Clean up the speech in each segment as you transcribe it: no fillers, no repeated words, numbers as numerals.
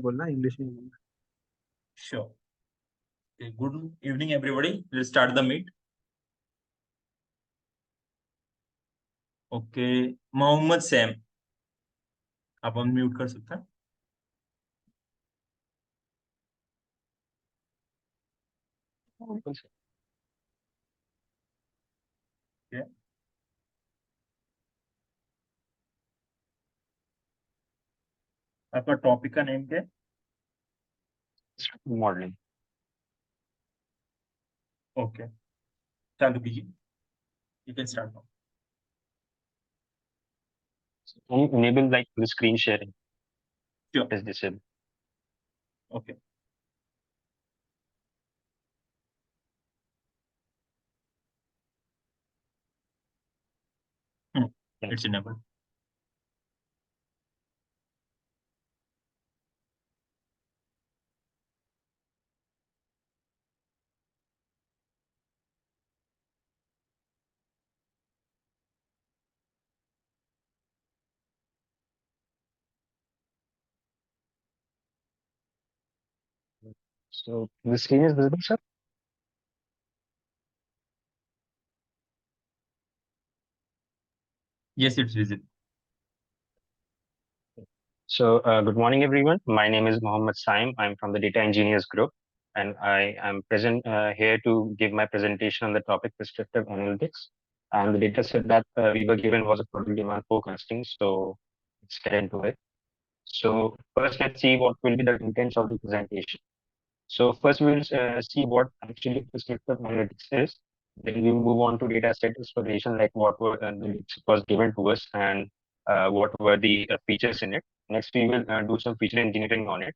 बोलना इंग्लिश में बोलना। Sure. Okay, good evening, everybody. We'll start the meet. Okay, Mohammad Sam, आप अनम्यूट कर सकते हैं? Okay. आपका टॉपिक का नेम क्या है? मॉडलिंग। ओके, चालू कीजिए. You can start now. Enable like the screen sharing Sure. is disabled. Okay. Hmm. Yeah. It's enabled. So the screen is visible, sir. Yes, it's visible. So good morning, everyone. My name is Mohammad Saim. I'm from the data engineers group, and I am present here to give my presentation on the topic prescriptive analytics. And the data set that we were given was a product demand forecasting. So let's get into it. So first, let's see what will be the intents of the presentation. So first we will see what actually prescriptive analytics is. Then we will move on to data set exploration, like what were the was given to us and what were the features in it. Next, we will do some feature engineering on it.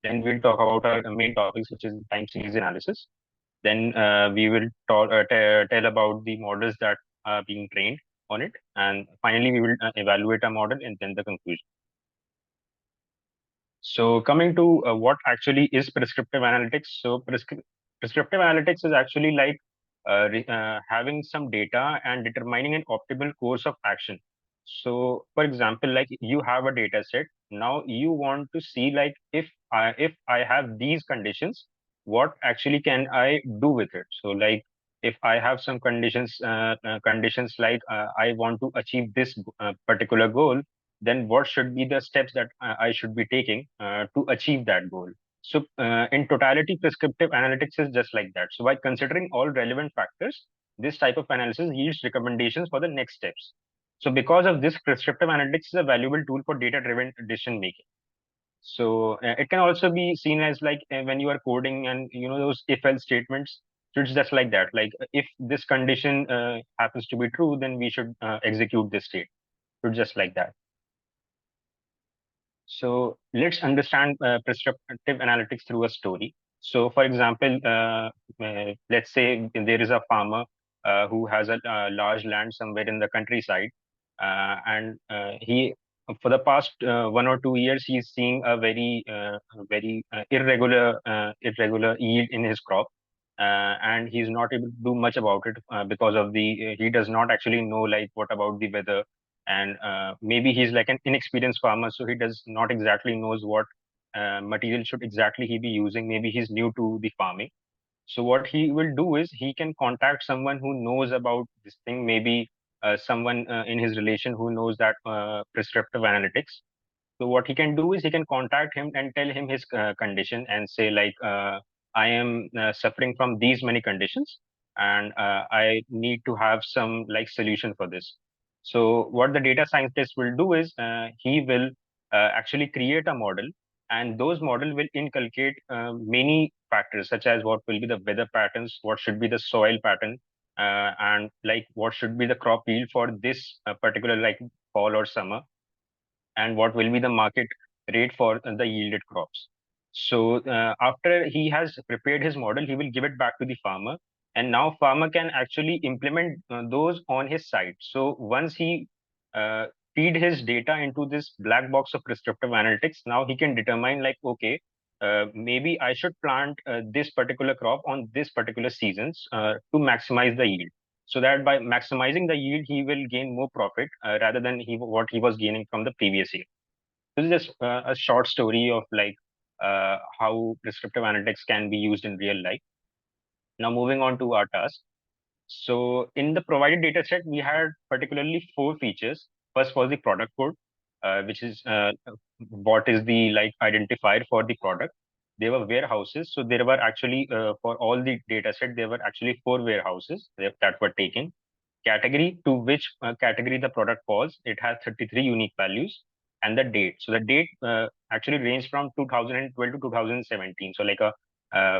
Then we'll talk about our main topics, which is time series analysis. Then we will tell about the models that are being trained on it. And finally, we will evaluate a model and then the conclusion. So coming to what actually is prescriptive analytics. So prescriptive analytics is actually like having some data and determining an optimal course of action. So for example, like you have a data set. Now you want to see like if I have these conditions, what actually can I do with it? So like if I have some conditions like I want to achieve this particular goal, then what should be the steps that I should be taking to achieve that goal? So, in totality, prescriptive analytics is just like that. So, by considering all relevant factors, this type of analysis yields recommendations for the next steps. So, because of this, prescriptive analytics is a valuable tool for data-driven decision making. So, it can also be seen as like when you are coding and you know those if-else statements. So, it's just like that. Like if this condition happens to be true, then we should execute this state. So, just like that. So let's understand prescriptive analytics through a story. So, for example, let's say there is a farmer who has a large land somewhere in the countryside, and he, for the past 1 or 2 years, he's seeing a very irregular yield in his crop, and he's not able to do much about it because of the he does not actually know like what about the weather, and maybe he's like an inexperienced farmer, so he does not exactly knows what material should exactly he be using. Maybe he's new to the farming. So what he will do is he can contact someone who knows about this thing, maybe someone in his relation who knows that prescriptive analytics. So what he can do is he can contact him and tell him his condition and say like, I am suffering from these many conditions, and I need to have some like solution for this. So what the data scientist will do is he will actually create a model, and those model will inculcate many factors such as what will be the weather patterns, what should be the soil pattern, and like what should be the crop yield for this particular like fall or summer, and what will be the market rate for the yielded crops. So after he has prepared his model, he will give it back to the farmer, and now farmer can actually implement those on his site. So once he uh, feed his data into this black box of prescriptive analytics, now he can determine like, okay, maybe I should plant this particular crop on this particular seasons to maximize the yield, so that by maximizing the yield he will gain more profit rather than what he was gaining from the previous year. This is just a short story of like how prescriptive analytics can be used in real life. Now moving on to our task. So in the provided data set, we had particularly four features. First was the product code, which is what is the like identifier for the product. There were warehouses. So there were actually for all the data set, there were actually four warehouses that were taken. Category, to which category the product falls, it has 33 unique values, and the date. So the date actually ranged from 2012 to 2017. So like a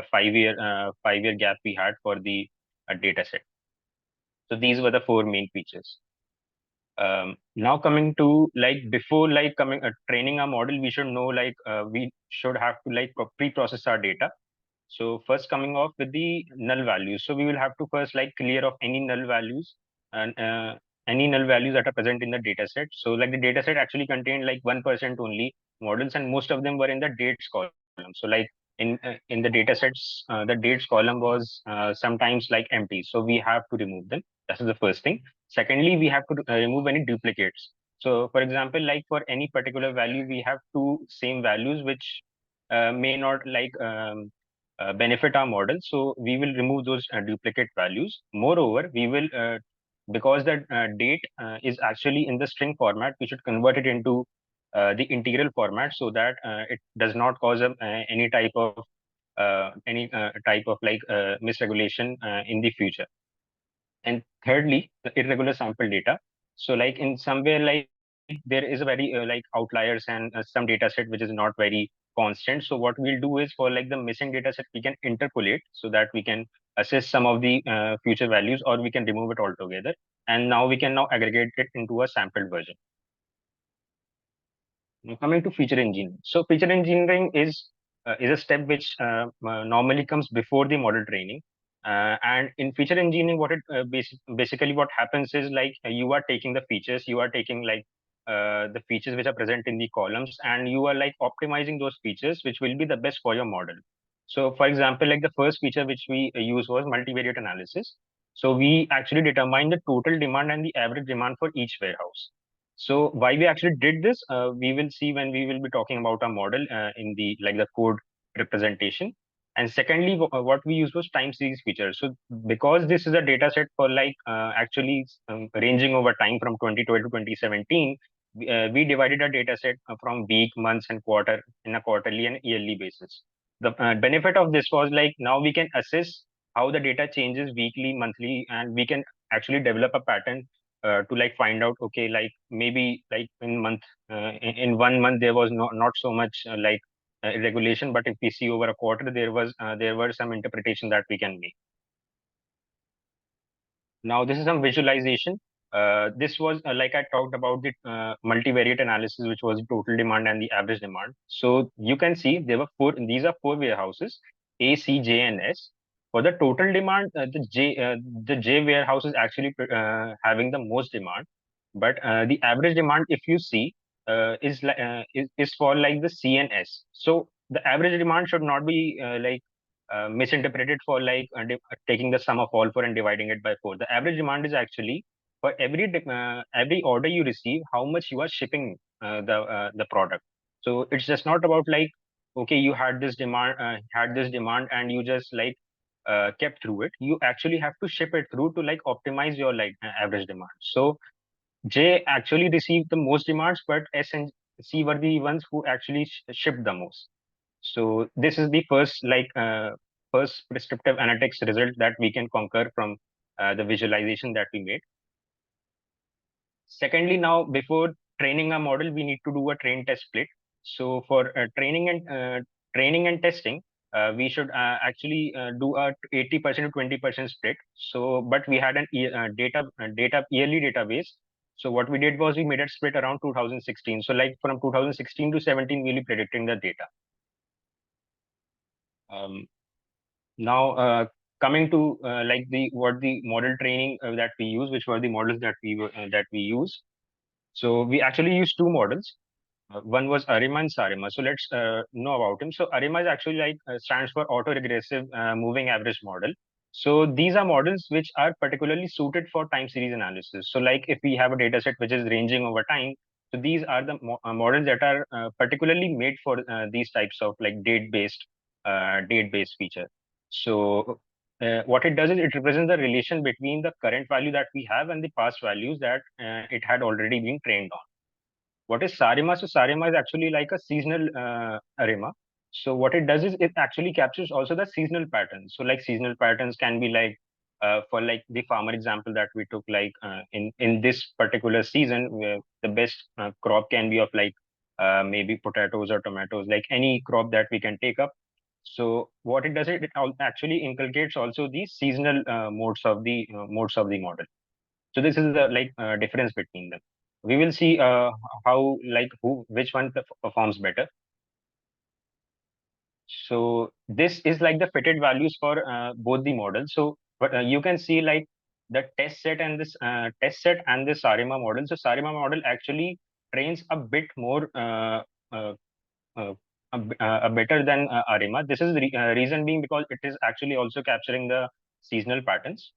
5 year gap we had for the data set. So these were the four main features. Now coming to like before like coming training a model, we should know like we should have to like pre-process our data. So first coming off with the null values. So we will have to first like clear off any null values and any null values that are present in the data set. So like the data set actually contained like 1% only models, and most of them were in the dates column. So like in the data sets, the dates column was sometimes like empty. So we have to remove them. That is the first thing. Secondly, we have to remove any duplicates. So for example, like for any particular value, we have two same values which may not like benefit our model. So we will remove those duplicate values. Moreover, we will, because the date is actually in the string format, we should convert it into the integral format so that it does not cause any type of like misregulation in the future. And thirdly, the irregular sample data. So like in somewhere like there is a very like outliers and some data set which is not very constant. So what we'll do is for like the missing data set, we can interpolate so that we can assess some of the future values, or we can remove it altogether. And now we can now aggregate it into a sampled version. Now coming to feature engineering. So feature engineering is a step which normally comes before the model training. And in feature engineering, what it basically what happens is like you are taking the features, you are taking like the features which are present in the columns, and you are like optimizing those features which will be the best for your model. So for example, like the first feature which we use was multivariate analysis. So we actually determine the total demand and the average demand for each warehouse. So why we actually did this, we will see when we will be talking about our model in the like the code representation. And secondly, what we used was time series feature. So because this is a data set for like actually ranging over time from 2012 to 2017, we divided our data set from week, months, and quarter in a quarterly and yearly basis. The benefit of this was like now we can assess how the data changes weekly, monthly, and we can actually develop a pattern to like find out, okay, like maybe like in 1 month there was not so much regulation, but if we see over a quarter, there were some interpretation that we can make. Now this is some visualization. This was like I talked about the multivariate analysis, which was the total demand and the average demand. So you can see there were four. These are four warehouses: A, C, J, and S. For the total demand, the J warehouse is actually having the most demand, but the average demand, if you see, is for like the C and S. So the average demand should not be misinterpreted for like taking the sum of all four and dividing it by four. The average demand is actually for every order you receive, how much you are shipping the product. So it's just not about like, okay, you had this demand and you just like kept through it. You actually have to ship it through to like optimize your like average demand. So J actually received the most demands, but S and C were the ones who actually shipped the most. So this is the first prescriptive analytics result that we can conquer from the visualization that we made. Secondly, now before training a model, we need to do a train test split. So for training and testing, we should actually do a 80% to 20% split. So, but we had an data yearly database. So what we did was we made a split around 2016. So like from 2016 to 17, we'll be predicting the data. Now, coming to like what the model training that we use, which were the models that we use. So we actually used two models. One was Arima and Sarima. So let's know about him. So Arima is actually like stands for auto-regressive moving average model. So these are models which are particularly suited for time series analysis. So like if we have a data set which is ranging over time, So these are the models that are particularly made for these types of like date-based feature. So what it does is it represents the relation between the current value that we have and the past values that it had already been trained on. What is Sarima? So Sarima is actually like a seasonal arima. So what it does is it actually captures also the seasonal patterns. So like seasonal patterns can be like for like the farmer example that we took, like in this particular season, where the best crop can be of like maybe potatoes or tomatoes, like any crop that we can take up. So what it does, it actually inculcates also the seasonal modes of the model. So this is the like difference between them. We will see how like which one performs better. So this is like the fitted values for both the models. So but you can see like the test set and this Sarima model. So Sarima model actually trains a bit more uh, uh, a better than Arima. This is the reason being because it is actually also capturing the seasonal patterns.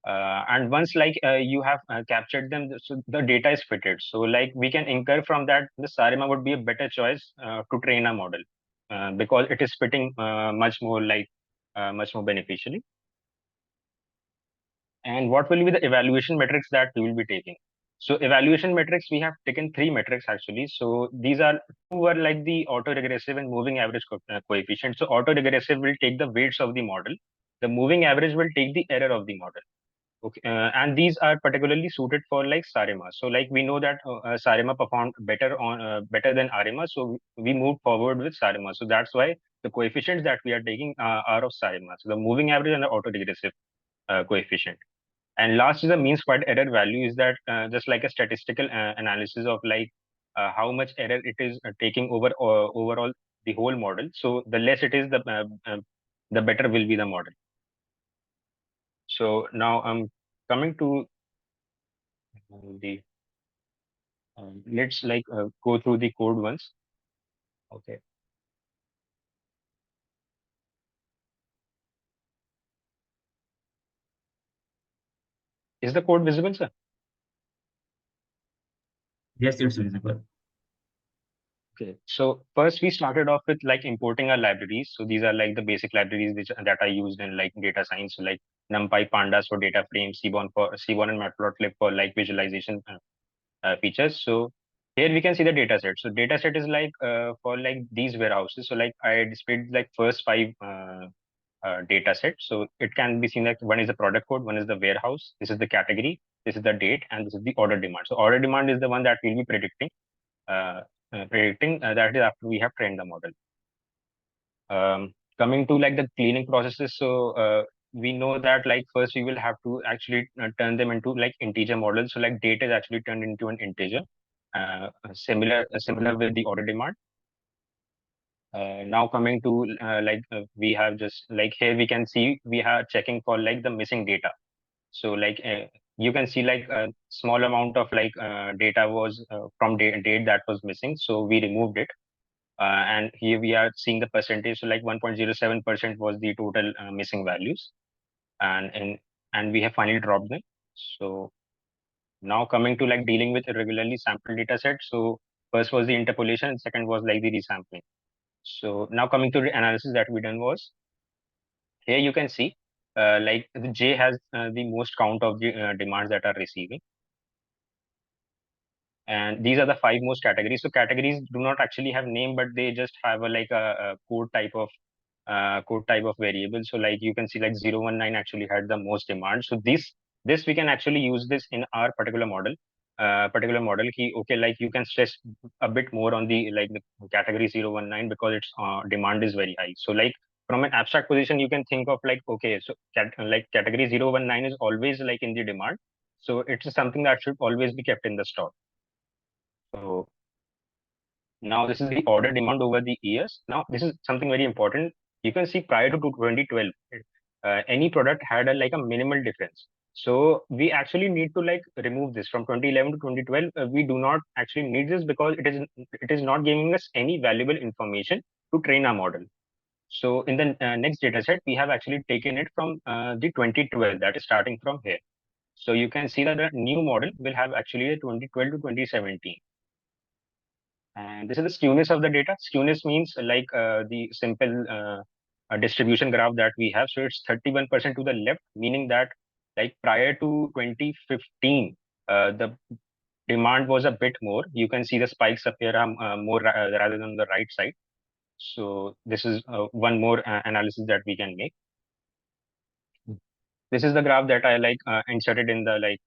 And once like you have captured them, so the data is fitted. So like we can infer from that the Sarima would be a better choice to train a model because it is fitting much more beneficially. And what will be the evaluation metrics that we will be taking? So evaluation metrics, we have taken three metrics actually. So these are two are like the autoregressive and moving average coefficient. So autoregressive will take the weights of the model. The moving average will take the error of the model. Okay, and these are particularly suited for like Sarima. So like we know that Sarima performed better than Arima, so we moved forward with Sarima. So that's why the coefficients that we are taking are of Sarima. So the moving average and the autoregressive coefficient. And last is the mean squared error value. Is that just like a statistical analysis of like how much error it is taking over overall the whole model. So the less it is, the better will be the model. So now I'm coming to the let's like go through the code once. Okay. Is the code visible, sir? Yes, it's visible. Okay. So first we started off with like importing our libraries. So these are like the basic libraries that are used in like data science. So like NumPy, Pandas for data frames, Seaborn and Matplotlib for like visualization features. So here we can see the data set. So data set is like for like these warehouses. So like I displayed like first five data set. So it can be seen like one is the product code, one is the warehouse, this is the category, this is the date, and this is the order demand. So order demand is the one that we'll be uh, predicting that is after we have trained the model. Coming to like the cleaning processes, so we know that like first we will have to actually turn them into like integer models. So like date is actually turned into an integer, similar with the order demand. Now coming to we have just like here we can see we are checking for like the missing data. So like you can see like a small amount of like data was from date that was missing. So we removed it. And here we are seeing the percentage. So like 1.07% was the total missing values. And we have finally dropped them. So now coming to like dealing with irregularly sampled data sets. So first was the interpolation and second was like the resampling. So now coming to the analysis that we done was, here you can see like the J has the most count of the demands that are receiving. And these are the five most categories. So categories do not actually have name, but they just have a code type of variable. So like you can see like 019 actually had the most demand. So this we can actually use this in our particular model key. Okay, like you can stress a bit more on the like the category 019 because its demand is very high. So like from an abstract position, you can think of like, okay, so like category 019 is always like in the demand. So it's something that should always be kept in the stock. So now this is the order demand over the years. Now this is something very important. You can see prior to 2012, any product had like a minimal difference. So we actually need to like remove this from 2011 to 2012. We do not actually need this because it is not giving us any valuable information to train our model. So in the next data set, we have actually taken it from the 2012, that is starting from here. So you can see that the new model will have actually a 2012 to 2017. So this is something very important. We need to like remove this from 2011 to 2012 because it is not giving us any valuable information to train our model. So in the next data set, we have actually taken it from the 2012, that is starting from here. So you can see that the new model will have actually a 2012 to 2017. And this is the skewness of the data. Skewness means like the simple distribution graph that we have. So it's 31% to the left, meaning that like prior to 2015, the demand was a bit more. You can see the spikes appear more rather than the right side. So this is one more analysis that we can make. This is the graph that I like inserted in the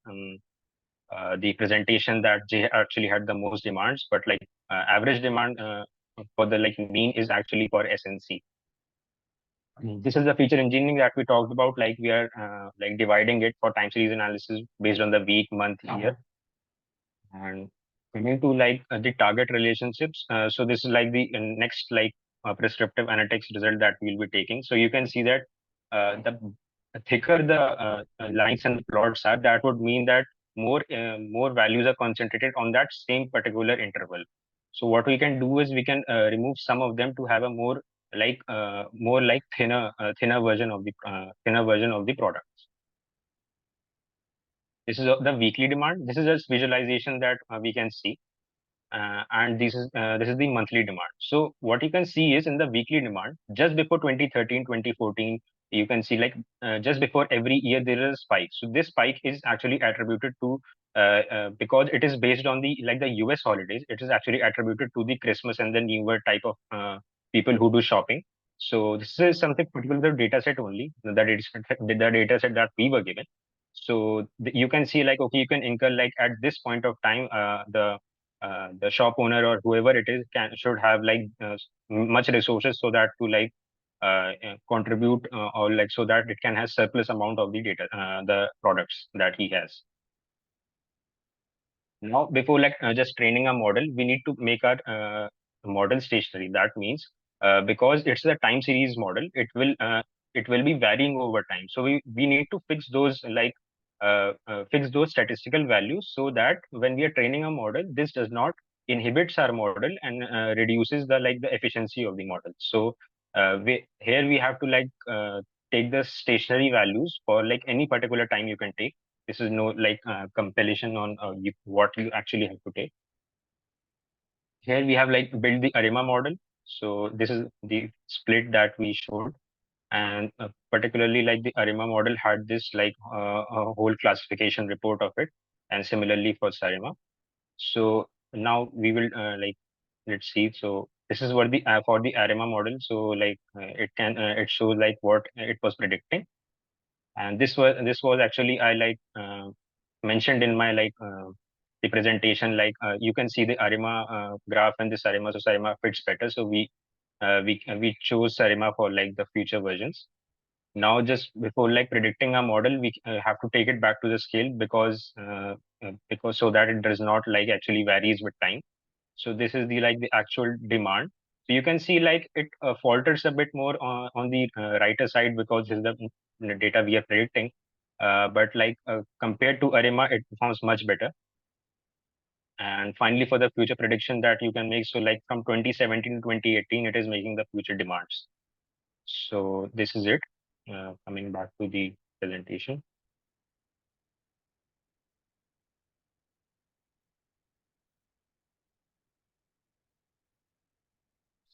the presentation that J actually had the most demands, but like average demand for the like mean is actually for SNC. This is the feature engineering that we talked about. Like we are like dividing it for time series analysis based on the week, month, year. And coming to like the target relationships. So this is like the next like prescriptive analytics result that we'll be taking. So you can see that the thicker the lines and plots are, that would mean that more values are concentrated on that same particular interval. So what we can do is we can remove some of them to have a more like thinner version of the product. This is the weekly demand. This is just visualization that we can see. And this is the monthly demand. So what you can see is in the weekly demand, just before 2013, 2014, you can see like just before every year there is a spike. So this spike is actually attributed to because it is based on the like the US holidays. It is actually attributed to the Christmas and the New Year type of people who do shopping. So this is something particular to the data set only, the data set that we were given. So you can see like, okay, you can incur like at this point of time, the shop owner or whoever it is should have like much resources so that to like contribute or like so that it can have surplus amount of the data, the products that he has. Now, before like just training a model, we need to make our model stationary. That means because it's a time series model, it will be varying over time. So we need to fix those fix those statistical values so that when we are training a model, this does not inhibits our model and reduces the like the efficiency of the model. So we have to like take the stationary values for like any particular time you can take. This is no like compilation on what you actually have to take. Here we have like build the ARIMA model. So this is the split that we showed, and particularly like the ARIMA model had this like a whole classification report of it, and similarly for SARIMA. So now we will let's see. So this is what the for the ARIMA model. So like it shows like what it was predicting, and this was actually I like mentioned in my the presentation. Like you can see the ARIMA graph and the SARIMA. So SARIMA fits better. So we chose SARIMA for like the future versions. Now, just before like predicting a model, we have to take it back to the scale because so that it does not like actually varies with time. So this is the like the actual demand. So you can see like it falters a bit more on the writer side because this is the data we are predicting. But like compared to ARIMA, it performs much better. And finally, for the future prediction that you can make, so like from 2017 to 2018, it is making the future demands. So this is it. Coming back to the presentation.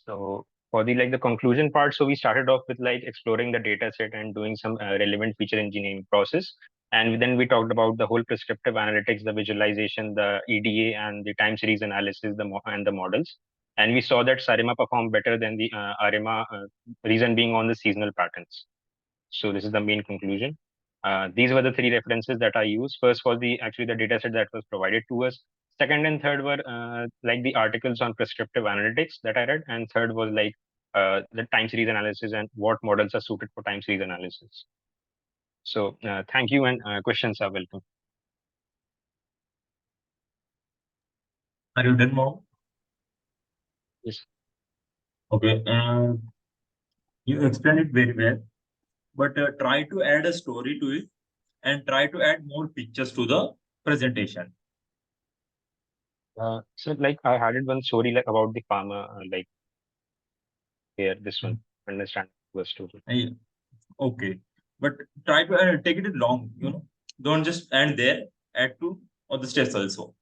So for the like the conclusion part, so we started off with like exploring the data set and doing some relevant feature engineering process. And then we talked about the whole prescriptive analytics, the visualization, the EDA, and the time series analysis, and the models. And we saw that SARIMA performed better than the ARIMA, reason being on the seasonal patterns. So this is the main conclusion. These were the three references that I used. First was the actually the data set that was provided to us. Second and third were like the articles on prescriptive analytics that I read, and third was like the time series analysis and what models are suited for time series analysis. So thank you, and questions are welcome. Are you done, Mom? Yes. Okay. You explained it very well, but try to add a story to it and try to add more pictures to the presentation. So like I had it one story like about the farmer, like here this one, understand the story. Yeah. Okay, but try to take it long. Don't just end there. Add to other steps also,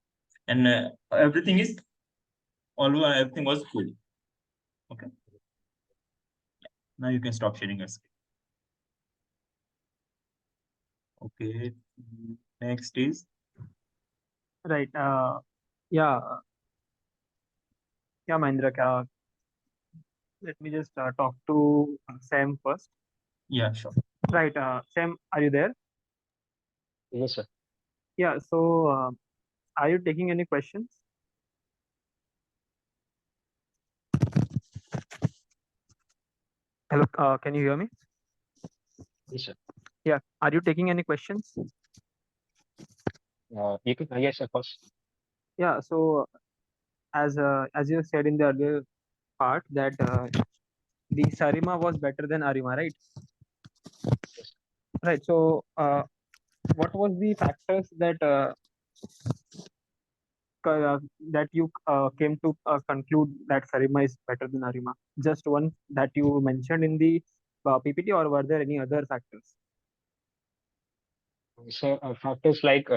and everything is Although everything was good. Okay. Now you can stop sharing your screen. Okay. Next is Right. Yeah. Yeah, Mahendra. Let me just talk to Sam first. yeah, sure. Right. Sam, are you there? Yes, sir. Yeah. So, are you taking any questions? Hello. Can you hear me? Yes, sir. Yeah. Are you taking any questions? You can, yes, of course. Yeah. So, as you said in the earlier part that the Sarima was better than Arima, right? Yes. Right. So, what was the factors that that you came to conclude that Sarima is better than Arima? Just one that you mentioned in the PPT, or were there any other factors? So factors like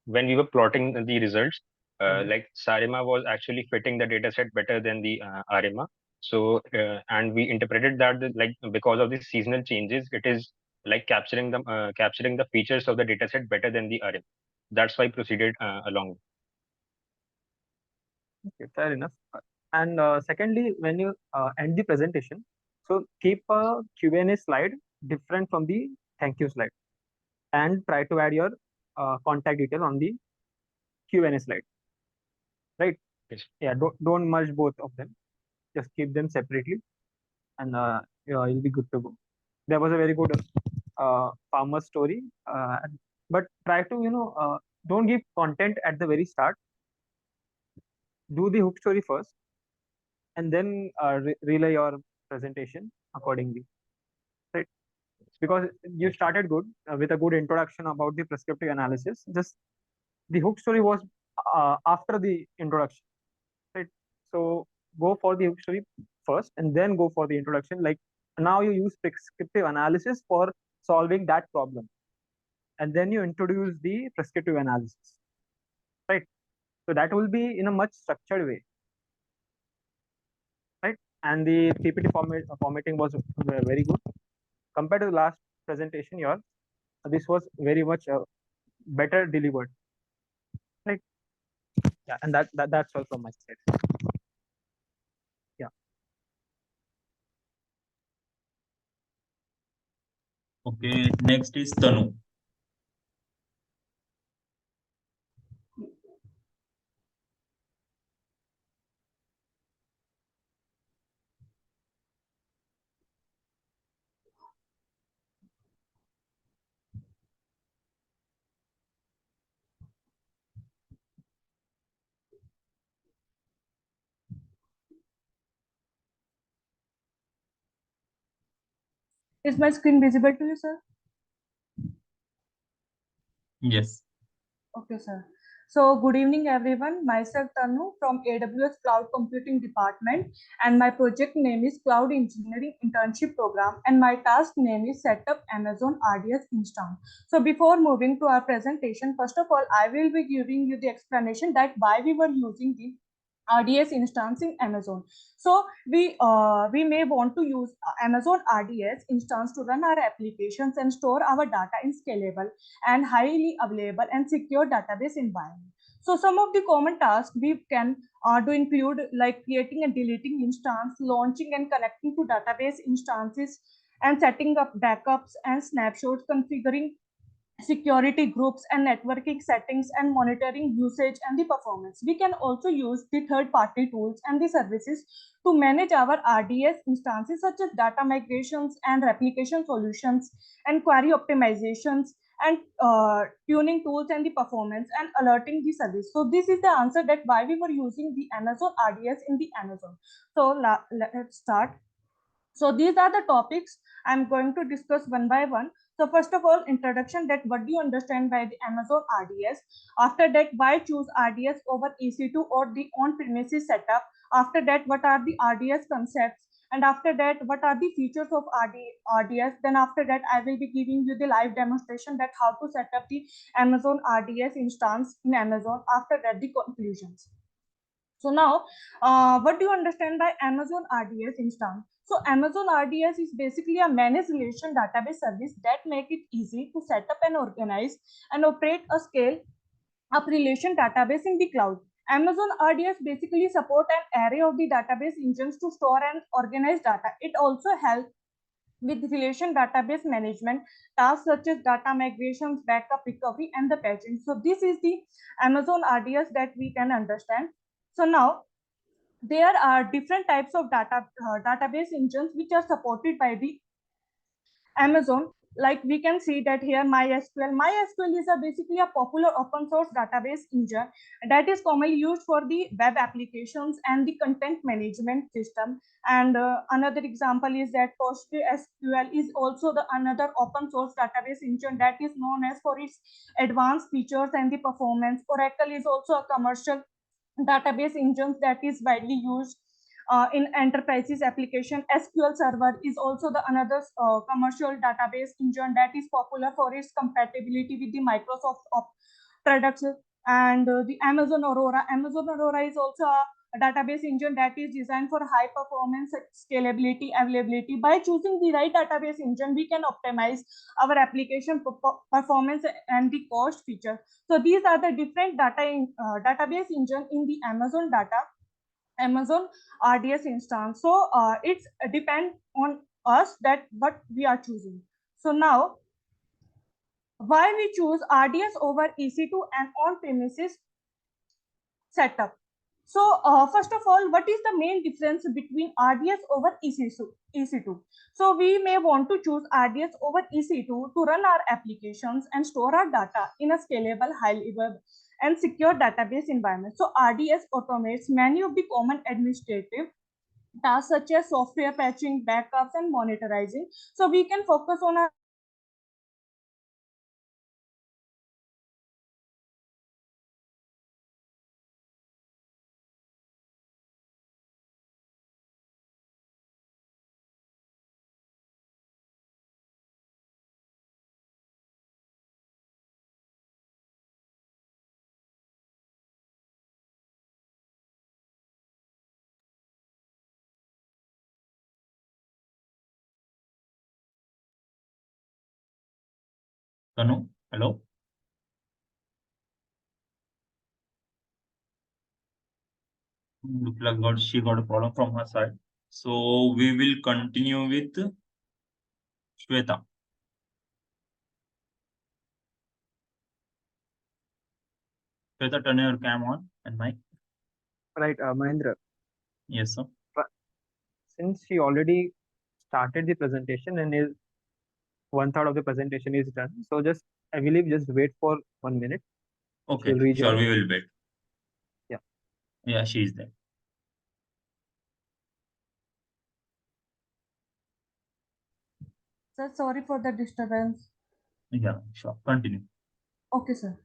when we were plotting the results, Mhm. like Sarima was actually fitting the data set better than the Arima. So and we interpreted that like because of the seasonal changes, it is like capturing the features of the data set better than the Arima. That's why I proceeded along. Okay, fair enough. And secondly, when you end the presentation, so keep a Q&A slide different from the thank you slide, and try to add your contact detail on the Q&A slide, right? Yes. Yeah, don't merge both of them. Just keep them separately, and yeah, you'll be good to go. There was a very good farmer story, but try to don't give content at the very start. Do the hook story first, and then relay your presentation accordingly, right? Because you started good with a good introduction about the prescriptive analysis. Just the hook story was after the introduction, right? So go for the hook story first, and then go for the introduction. Like now you use prescriptive analysis for solving that problem, and then you introduce the prescriptive analysis, right? So that will be in a much structured way, right? And the PPT formatting was very good compared to the last presentation. Your this was very much better delivered, right? Yeah, and that's all from my side. Yeah. Okay. Next is Tanu. Is my screen visible to you, sir? Yes. Okay, sir. So, good evening, everyone. Myself, Tanu from AWS Cloud Computing Department, and my project name is Cloud Engineering Internship Program, and my task name is Set up Amazon RDS Instance. So, before moving to our presentation, first of all, I will be giving you the explanation that why we were using the RDS instance in Amazon. So we may want to use Amazon RDS instance to run our applications and store our data in scalable and highly available and secure database environment. So some of the common tasks we can do include like creating and deleting instance, launching and connecting to database instances, and setting up backups and snapshots, configuring security groups and networking settings, and monitoring usage and the performance. We can also use the third party tools and the services to manage our RDS instances, such as data migrations and replication solutions and query optimizations and tuning tools and the performance and alerting the service. So this is the answer that why we were using the Amazon RDS in the Amazon. So let's start. So these are the topics I'm going to discuss one by one. So first of all, introduction, that what do you understand by the Amazon RDS? After that, why choose RDS over EC2 or the on-premises setup? After that, what are the RDS concepts? And after that, what are the features of RDS? Then after that, I will be giving you the live demonstration that how to set up the Amazon RDS instance in Amazon. After that, the conclusions. So now, what do you understand by Amazon RDS instance? So Amazon RDS is basically a managed relation database service that make it easy to set up and organize and operate a scale up relation database in the cloud. Amazon RDS basically support an array of the database engines to store and organize data. It also helps with relation database management tasks such as data migrations, backup recovery, and the patching. So this is the Amazon RDS that we can understand. So now there are different types of database engines which are supported by the Amazon. Like we can see that here MySQL. MySQL is basically a popular open source database engine that is commonly used for the web applications and the content management system. And another example is that PostgreSQL is also the another open source database engine that is known as for its advanced features and the performance. Oracle is also a commercial database engines that is widely used in enterprises application. SQL Server is also the another commercial database engine that is popular for its compatibility with the Microsoft products. And the Amazon Aurora. Amazon Aurora is also a database engine that is designed for high performance, scalability, availability. By choosing the right database engine, we can optimize our application performance and the cost feature. So these are the different database engine in the Amazon RDS instance. So it's depend on us that what we are choosing. So now, why we choose RDS over EC2 and on-premises setup? So first of all, what is the main difference between RDS over EC2? So we may want to choose RDS over EC2 to run our applications and store our data in a scalable, highly and secure database environment. So RDS automates many of the common administrative tasks such as software patching, backups, and monitoring. So we can focus on our Tanu, hello. Look like she got a problem from her side. So we will continue with Swetha. Swetha, turn your cam on and mic. Right, Mahendra. Yes, sir. Since she already started the presentation and is 1/3 of the presentation is done, so just I believe just wait for 1 minute. Okay, She'll rejoin. sure, we will wait. Yeah. Yeah, she is there. Sir, sorry for the disturbance. Yeah, sure. Continue. Okay, sir.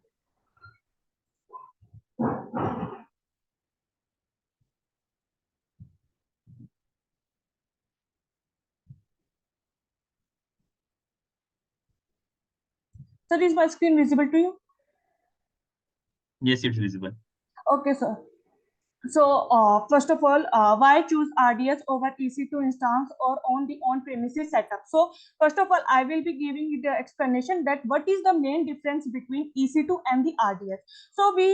Sir, is my screen visible to you? Yes, it's visible. Okay, sir. So first of all, why choose RDS over EC2 instance or on the on-premises setup? So first of all, I will be giving you the explanation that what is the main difference between EC2 and the RDS. So we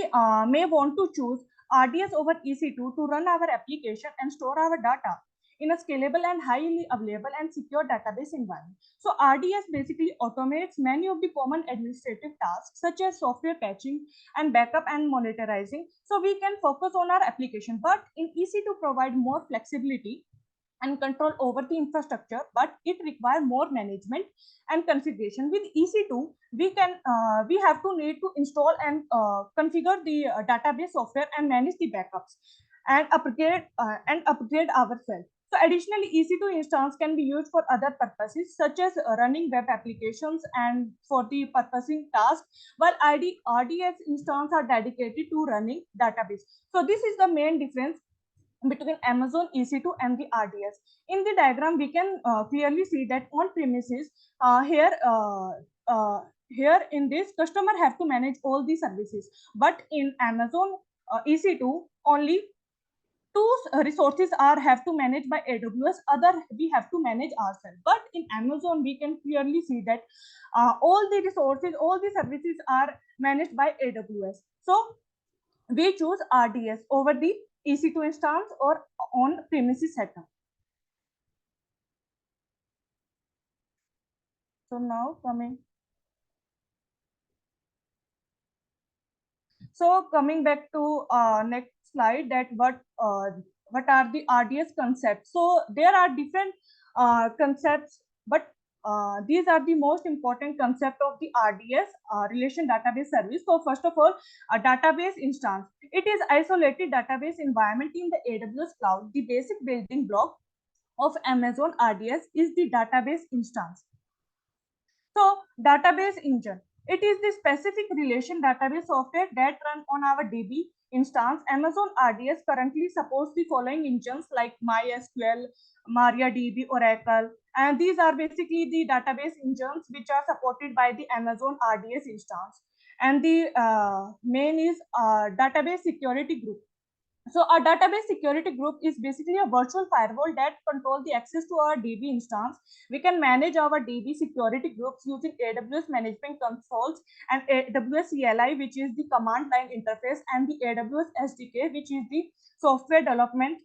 may want to choose RDS over EC2 to run our application and store our data in a scalable and highly available and secure database environment. So RDS basically automates many of the common administrative tasks such as software patching and backup and monitoring. So we can focus on our application, but in EC2 provide more flexibility and control over the infrastructure, but it requires more management and configuration. With EC2, we have to need to install and configure the database software and manage the backups and upgrade ourselves. So additionally, EC2 instance can be used for other purposes such as running web applications and for the purposing tasks, while RDS instance are dedicated to running database. So this is the main difference between Amazon EC2 and the RDS. In the diagram, we can clearly see that on premises here in this customer have to manage all the services, but in Amazon EC2 only two resources are have to manage by AWS, other we have to manage ourselves. But in Amazon, we can clearly see that all the resources, all the services are managed by AWS. So we choose RDS over the EC2 instance or on premises setup. So now coming back to next slide, that what are the RDS concepts? So there are different concepts, but these are the most important concept of the RDS, relation database service. So first of all, a database instance. It is isolated database environment in the AWS cloud. The basic building block of Amazon RDS is the database instance. So database engine. It is the specific relation database software that run on our DB instance. Amazon RDS currently supports the following engines like MySQL, MariaDB, Oracle, and these are basically the database engines which are supported by the Amazon RDS instance. And the main is database security group. So a database security group is basically a virtual firewall that controls the access to our DB instance. We can manage our DB security groups using AWS management consoles and AWS CLI, which is the command line interface, and the AWS SDK, which is the software development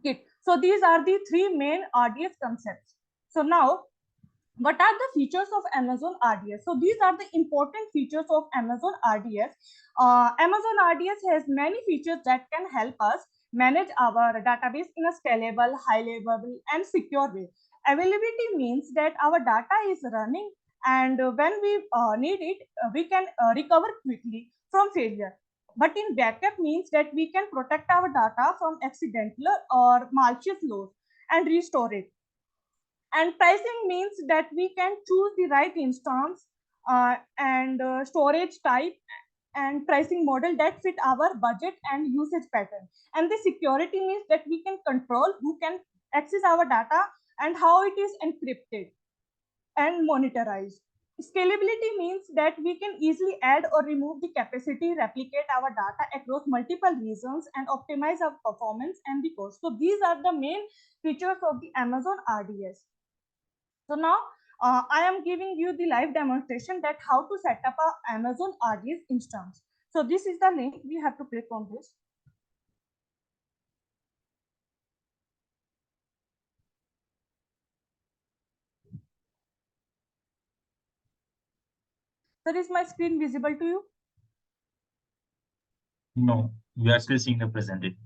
kit. So these are the three main RDS concepts. So now, what are the features of Amazon RDS? So these are the important features of Amazon RDS. Amazon RDS has many features that can help us manage our database in a scalable, high level, and secure way. Availability means that our data is running, and when we need it, we can recover quickly from failure. But in backup means that we can protect our data from accidental or malicious loss and restore it. And pricing means that we can choose the right instance and storage type and pricing model that fit our budget and usage pattern. And the security means that we can control who can access our data and how it is encrypted and monitorized. Scalability means that we can easily add or remove the capacity, replicate our data across multiple regions, and optimize our performance and the cost. So these are the main features of the Amazon RDS. So now I am giving you the live demonstration that how to set up a Amazon RDS instance. So this is the link. We have to click on this. Sir, is my screen visible to you? No, we are still seeing the presentation.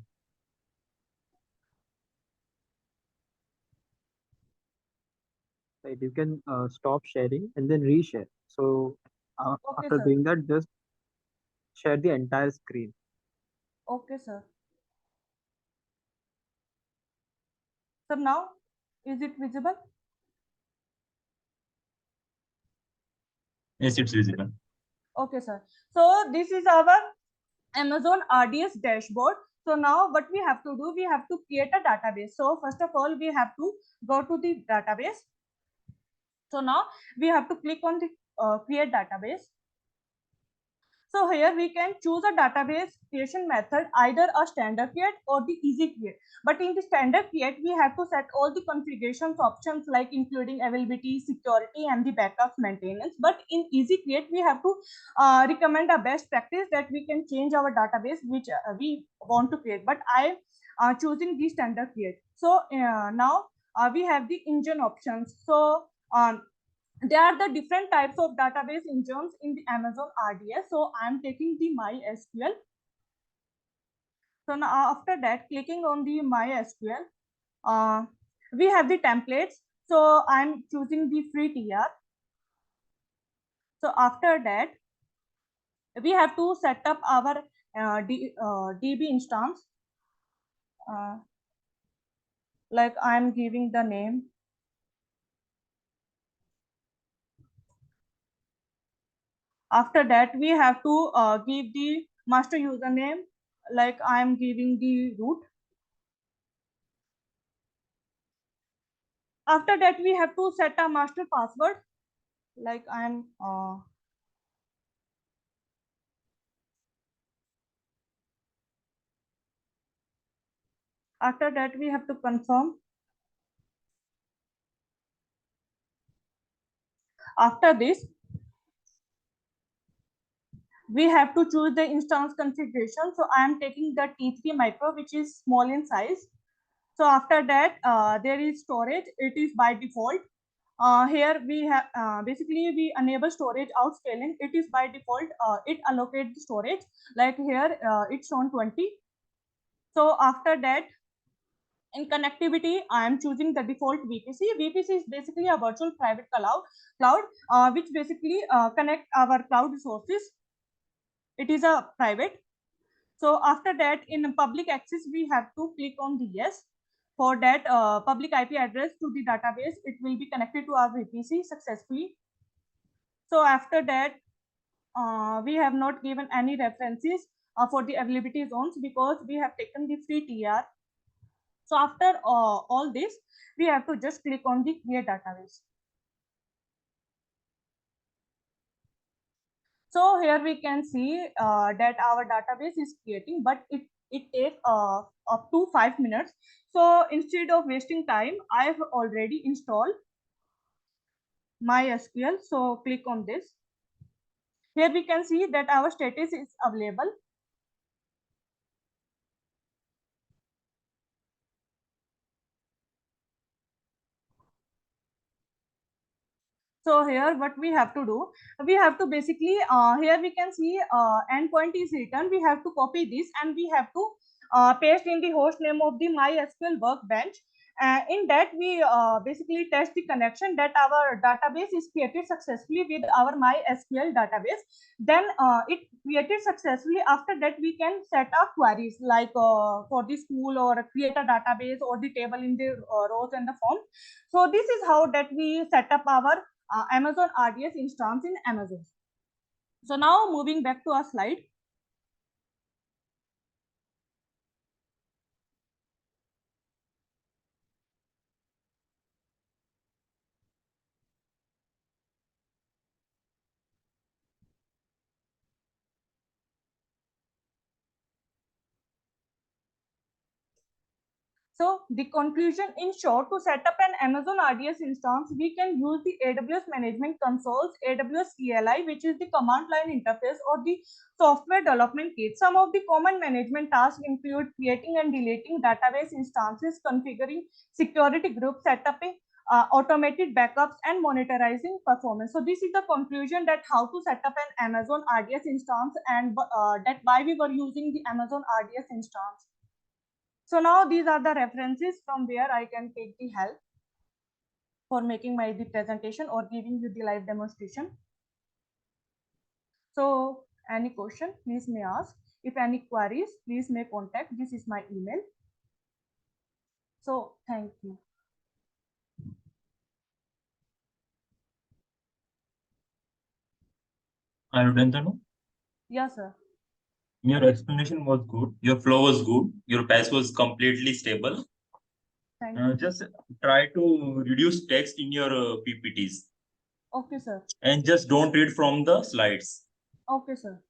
Right, you can stop sharing and then reshare. So Okay, after sir. doing that, just share the entire screen. Okay, sir. So now, is it visible? Yes, it's visible. Okay, sir. So this is our Amazon RDS dashboard. So now what we have to do, we have to create a database. So first of all, we have to go to the database. So now we have to click on the create database. So here we can choose a database creation method, either a standard create or the easy create. But in the standard create, we have to set all the configurations options like including availability, security, and the backups maintenance. But in easy create, we have to recommend a best practice that we can change our database which we want to create. But I am choosing the standard create. So now we have the engine options. So there are the different types of database engines in the Amazon RDS. So I'm taking the MySQL. So now after that, clicking on the MySQL, we have the templates. So I'm choosing the free TR. So after that, we have to set up our DB instance. Like I'm giving the name. After that, we have to give the master username, like I'm giving the root. After that, we have to set a master password, like I'm After that, we have to confirm. After this, we have to choose the instance configuration. So I am taking the T3 micro, which is small in size. So after that, there is storage. It is by default. Here we have basically we enable storage outscaling. It is by default. It allocates the storage. Like here, it's shown 20. So after that, in connectivity, I am choosing the default VPC. VPC is basically a virtual private cloud, which basically connect our cloud resources. It is a private. So after that, in public access, we have to click on the yes. For that public IP address to the database, it will be connected to our VPC successfully. So after that, we have not given any references for the availability zones because we have taken the free TR. So after all this, we have to just click on the create database. So here we can see that our database is creating, but it takes up to 5 minutes. So instead of wasting time, I have already installed MySQL. So click on this. Here we can see that our status is available. So here what we have to do, we have to basically, here we can see endpoint is written. We have to copy this and we have to paste in the host name of the MySQL workbench. In that we basically test the connection that our database is created successfully with our MySQL database. Then it created successfully. After that we can set up queries like for the school or create a database or the table in the rows and the form. So this is how that we set up our Amazon RDS instance in Amazon. So now moving back to our slide. So the conclusion, in short, to set up an Amazon RDS instance, we can use the AWS Management Consoles, AWS CLI, which is the command line interface, or the software development kit. Some of the common management tasks include creating and deleting database instances, configuring security groups, setting automated backups, and monitoring performance. So this is the conclusion that how to set up an Amazon RDS instance and that why we were using the Amazon RDS instance. So now these are the references from where I can take the help for making the presentation or giving you the live demonstration. So any question, please may ask. If any queries, please may contact. This is my email. So thank you. Are you done, Tanu? Yes, sir. Your explanation was good. Your flow was good. Your patch was completely stable. Thank you. Just try to reduce text in your PPTs. Okay, sir. And just don't read from the slides. Okay, sir.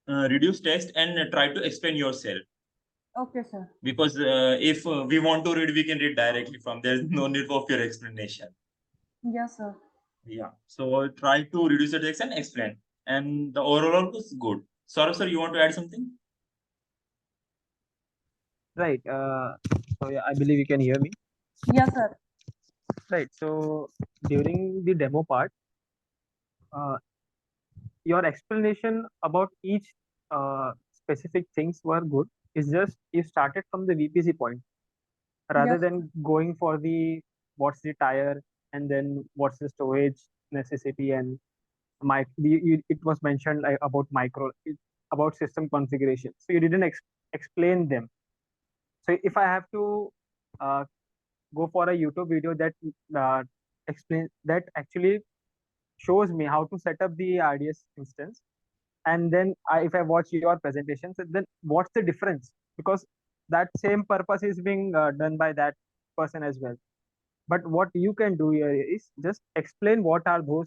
Reduce text and try to explain yourself. Okay, sir. Because if we want to read, we can read directly from there. There's no need of your explanation. Yes, sir. Yeah. So try to reduce the text and explain. And the overall was good. Sorry, sir, you want to add something? Right. So yeah, I believe you can hear me. Yes, sir. Right. So during the demo part, your explanation about each specific things were good. It's just you started from the VPC point rather Yes. than going for the what's the tire and then what's the storage necessity and it was mentioned like about about system configuration. So you didn't explain them. So if I have to uh, go for a YouTube video that explain that actually shows me how to set up the RDS instance, and then if I watch your presentation, so then what's the difference? Because that same purpose is being done by that person as well. But what you can do here is just explain what are those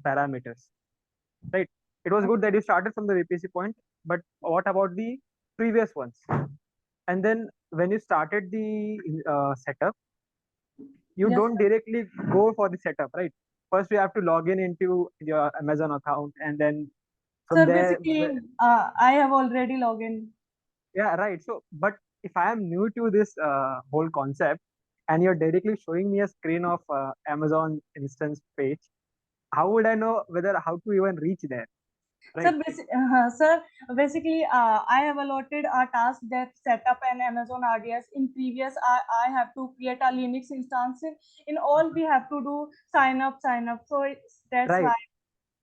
parameters, right? It was good that you started from the VPC point, but what about the previous ones? And then when you started the setup, you Yes, don't sir. directly go for the setup, right? First, you have to log in into your Amazon account, and then from Sir, there, basically, I have already logged in. yeah, right. So, but if I am new to this whole concept, and you're directly showing me a screen of Amazon instance page, how would I know whether how to even reach there, right? Sir, basically, I have allotted a task that set up an Amazon RDS. In previous, I have to create a Linux instance. In all, we have to do sign up, sign up. So that's Right. why.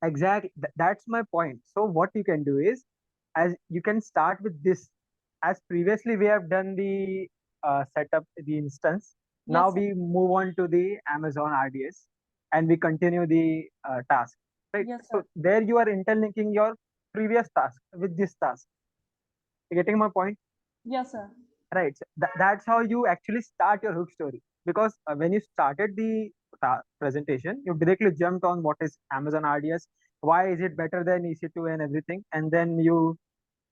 Exactly. That's my point. So what you can do is, as you can start with this, as previously we have done the setup the instance. Now Yes, sir. we move on to the Amazon RDS, and we continue the task. Right. Yes, So sir. there you are interlinking your previous task with this task. You getting my point? Yes, sir. Right. So that's how you actually start your hook story. Because when you started the presentation, you directly jumped on what is Amazon RDS, why is it better than EC2 and everything, and then you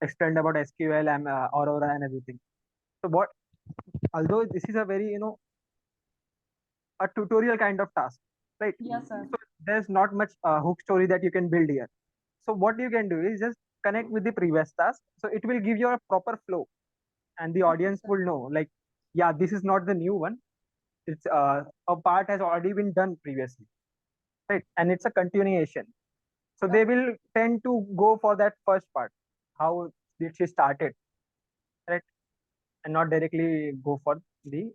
explained about SQL and Aurora and everything. So what, although this is a very a tutorial kind of task, right? Yes, sir. So there's not much hook story that you can build here. So what you can do is just connect with the previous task. So it will give you a proper flow, and the Okay, audience sir. will know, like, yeah, this is not the new one. It's a part has already been done previously, right? And it's a continuation. So they Okay, will tend to go for that first part, how did she started, right? And not directly go for the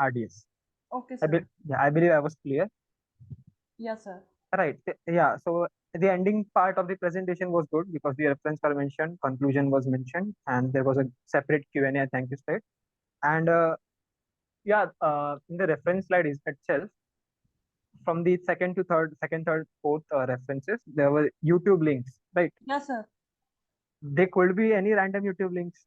RDS. okay, sir. Yeah, I believe I was clear. Yes, sir. Right. Yeah. So the ending part of the presentation was good because the reference were mentioned, conclusion was mentioned, and there was a separate Q&A. Thank you, State. And yeah, in the reference slide is itself, from the second, third, fourth references, there were YouTube links, right? Yes, sir. They could be any random YouTube links,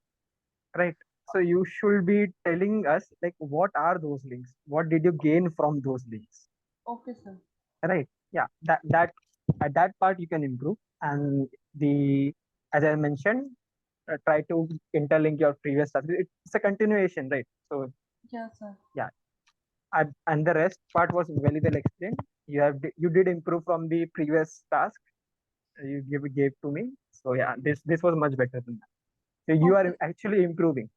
right? So you should be telling us like what are those links? What did you gain from those links? Okay, sir. Right. Yeah. That at that part you can improve. And the as I mentioned, try to interlink your previous task. It's a continuation, right? So Yes, sir. yeah. And the rest part was very well explained. You did improve from the previous task you gave to me. So yeah, this was much better than that. So you Okay. are actually improving.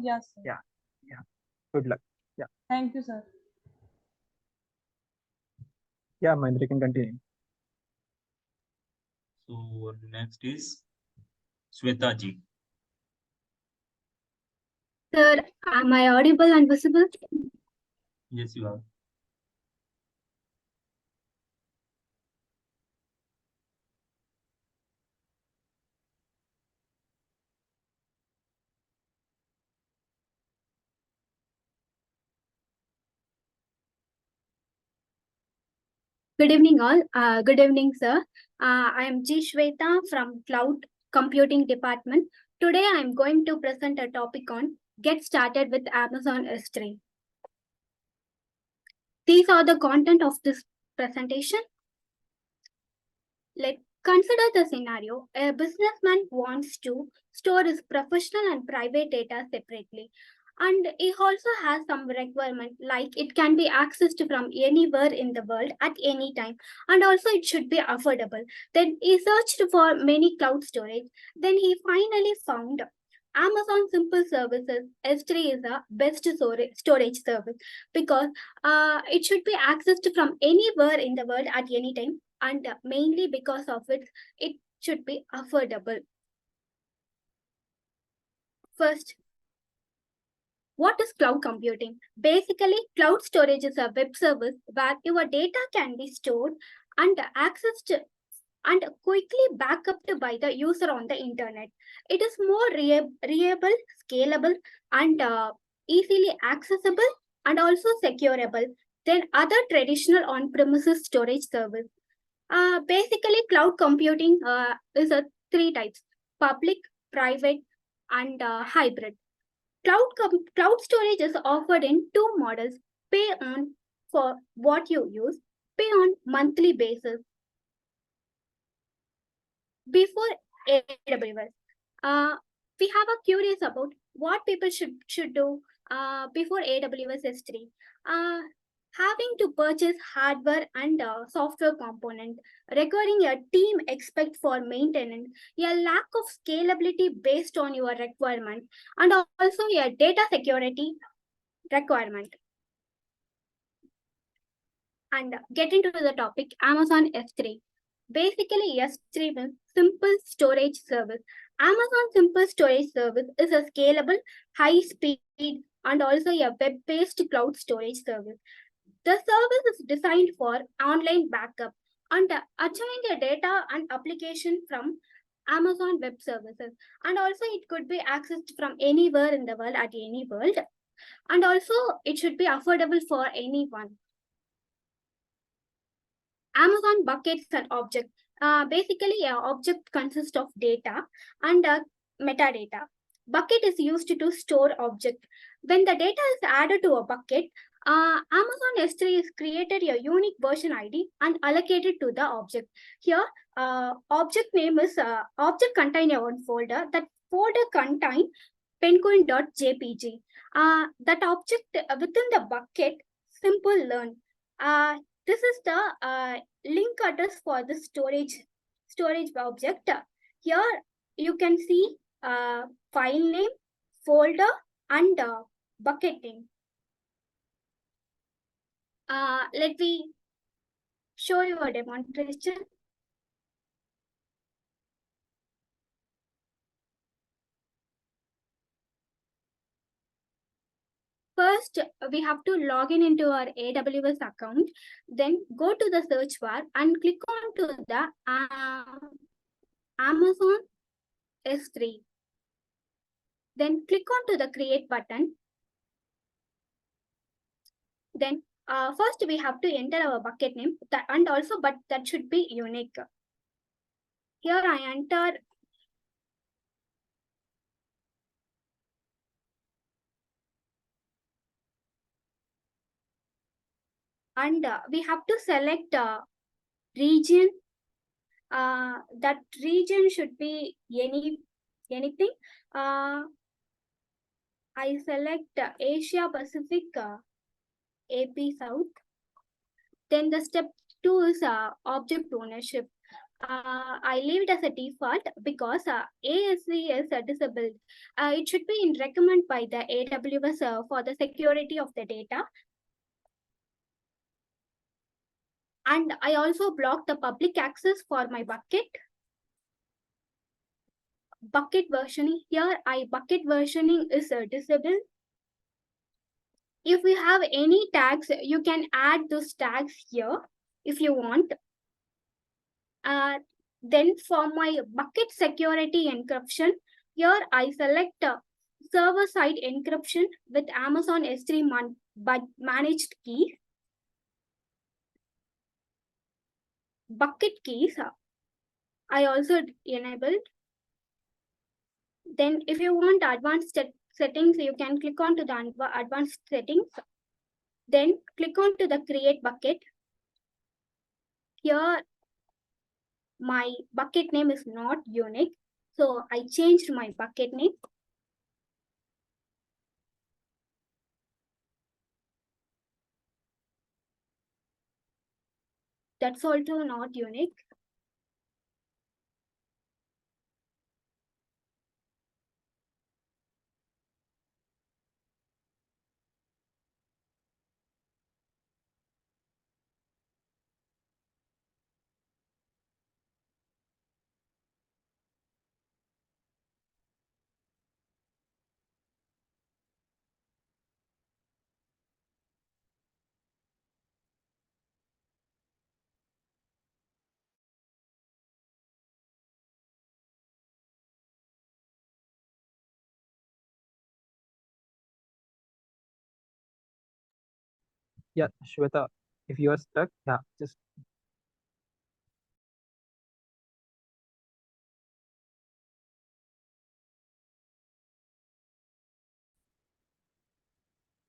Yes, sir. Yeah. Yeah. Good luck. Yeah. Thank you, sir. Yeah, Mahendra, you can continue. So next is Swetha G. Sir, am I audible and visible? Yes, you are. Good evening, all. Good evening, sir. I am G. Swetha from Cloud Computing Department. Today, I am going to present a topic on Get Started with Amazon S3. These are the content of this presentation. Let's consider the scenario. A businessman wants to store his professional and private data separately. And he also has some requirement like it can be accessed from anywhere in the world at any time. And also it should be affordable. Then he searched for many cloud storage. Then he finally found Amazon Simple Services S3 is the best storage service because it should be accessed from anywhere in the world at any time, and mainly because of it should be affordable. First, what is cloud computing? Basically, cloud storage is a web service where your data can be stored and accessed and quickly backed up by the user on the internet. It is more reliable, scalable, and easily accessible, and also securable than other traditional on-premises storage service. Basically, cloud computing is a three types: public, private, and hybrid. Cloud storage is offered in two models: pay on for what you use, pay on monthly basis. Before AWS, we have a curious about what people should do before AWS S3. Having to purchase hardware and software component, requiring a team expect for maintenance, a lack of scalability based on your requirement, and also a data security requirement. And get into the topic, Amazon S3. Basically, S3 means simple storage service. Amazon Simple Storage Service is a scalable, high speed, and also a web-based cloud storage service. The service is designed for online backup and achieving the data and application from Amazon Web Services. And also it could be accessed from anywhere in the world at any world. And also it should be affordable for anyone. Amazon buckets and object. Basically, an object consists of data and metadata. Bucket is used to store object. When the data is added to a bucket, Amazon S3 is created a unique version ID and allocated to the object. Here, object name is object contain a one folder. That folder contain penguin.jpg. That object within the bucket, simple learn. This is the link address for the storage object. Here you can see file name, folder, and bucket name. Let me show you a demonstration. First, we have to log in into our AWS account, then go to the search bar and click on to the Amazon S3. Then click on to the create button. Then first we have to enter our bucket name but that should be unique. Here I enter and we have to select region. That region should be anything. I select Asia Pacific, AP South. Then the step 2 is object ownership. I leave it as a default because ASC is disabled. It should be recommended by the AWS for the security of the data. And I also block the public access for my bucket. Bucket versioning. Here, bucket versioning is disabled. If you have any tags, you can add those tags here if you want. Then for my bucket security encryption, here I select server-side encryption with Amazon S3 managed keys. Bucket keys, I also enabled. Then if you want advanced settings, you can click on to the advanced settings. Then click on to the create bucket. Here, my bucket name is not unique, so I changed my bucket name. That's also not unique. Yeah, Shweta, if you are stuck, yeah, just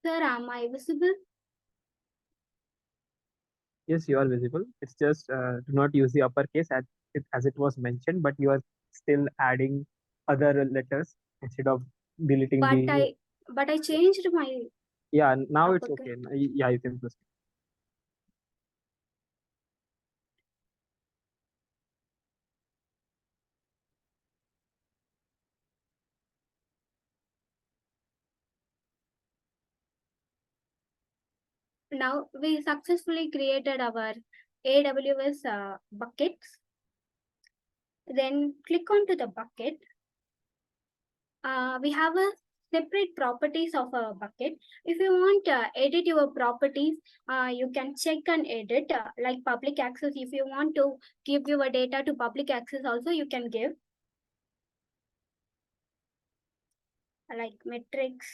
Sir, am I visible? yes, you are visible. It's just do not use the uppercase as it was mentioned, but you are still adding other letters instead of deleting the. But I changed my. Yeah, now it's Okay. okay. Yeah, you can proceed. Now we successfully created our AWS buckets. Then click onto the bucket. We have a separate properties of a bucket. If you want edit your properties, you can check and edit like public access. If you want to give your data to public access also, you can give like metrics.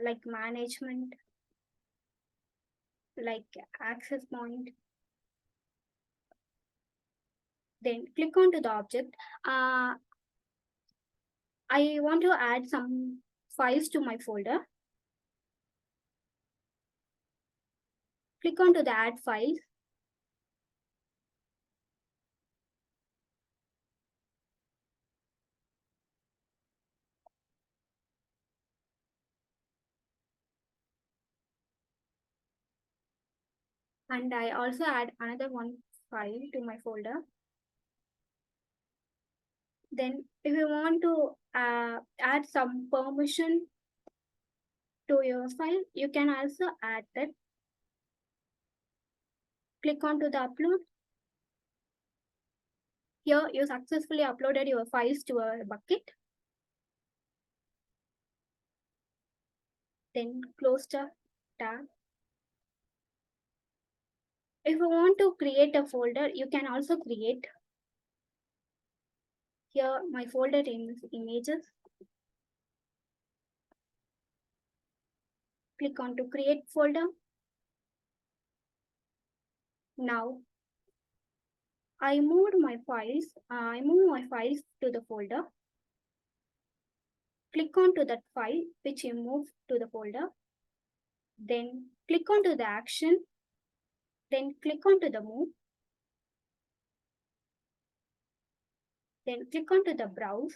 Like management, like access point. Then click onto the object. I want to add some files to my folder. Click onto the add files. And I also add another one file to my folder. Then if you want to add some permission to your file, you can also add that. Click onto the upload. Here you successfully uploaded your files to a bucket. Then close the tab. If you want to create a folder, you can also create. Here my folder name is images. Click on to create folder. Now I moved my files. I move my files to the folder. Click on to that file which you move to the folder. Then click on to the action. Then click on to the move. Then click on to the browse.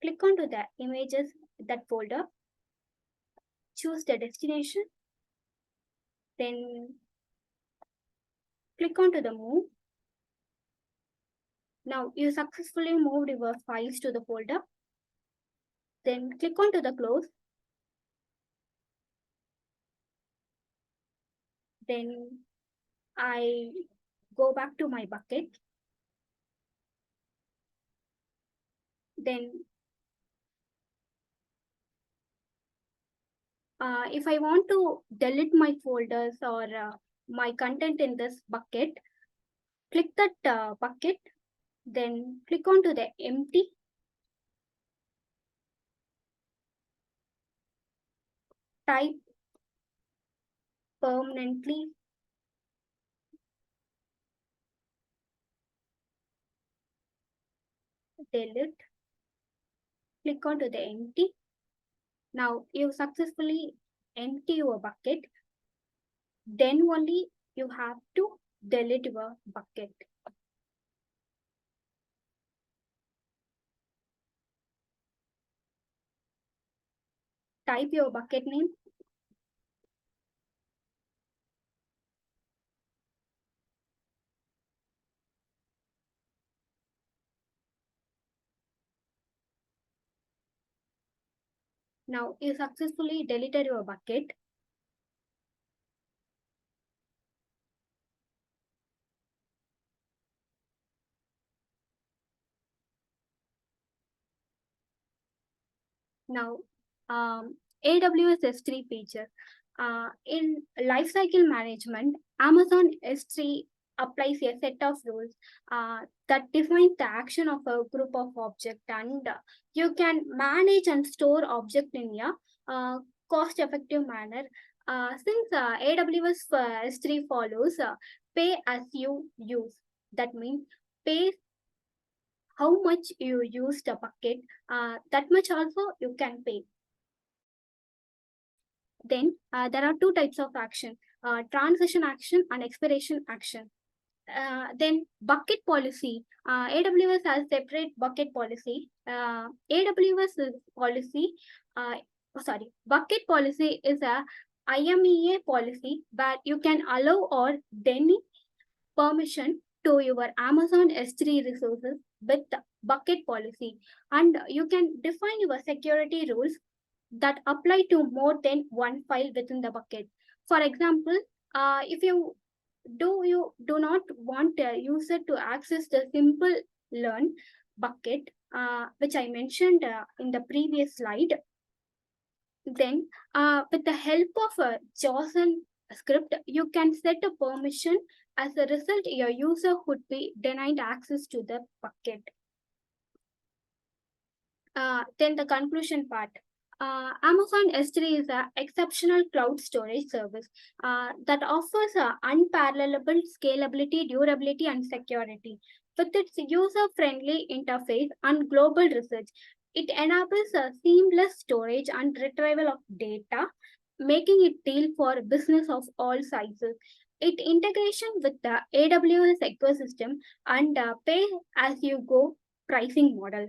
Click on to the images, that folder. Choose the destination. Then click on to the move. Now you successfully moved your files to the folder. Then click on to the close. Then I go back to my bucket. Then if I want to delete my folders or my content in this bucket, click that bucket, then click on to the empty. Type permanently. Delete. Click on to the empty. Now you successfully empty your bucket. Then only you have to delete your bucket. Type your bucket name. Now you successfully deleted your bucket. Now AWS S3 feature. In lifecycle management, Amazon S3 applies a set of rules that define the action of a group of objects, and you can manage and store objects in a cost-effective manner. Since AWS S3 follows pay as you use, that means pay how much you use the bucket, that much also you can pay. Then there are two types of action, transition action and expiration action. Then bucket policy. AWS has separate bucket policy. AWS policy, bucket policy is a IMEA policy where you can allow or deny permission to your Amazon S3 resources with the bucket policy, and you can define your security rules that apply to more than one file within the bucket. For example, if you do not want a user to access the simple learn bucket, which I mentioned in the previous slide, then with the help of a Chauhan script, you can set a permission. As a result, your user would be denied access to the bucket. Then the conclusion part. Amazon S3 is an exceptional cloud storage service that offers unparalleled scalability, durability, and security. With its user-friendly interface and global research, it enables a seamless storage and retrieval of data, making it deal for business of all sizes. It integration with the AWS ecosystem and pay-as-you-go pricing model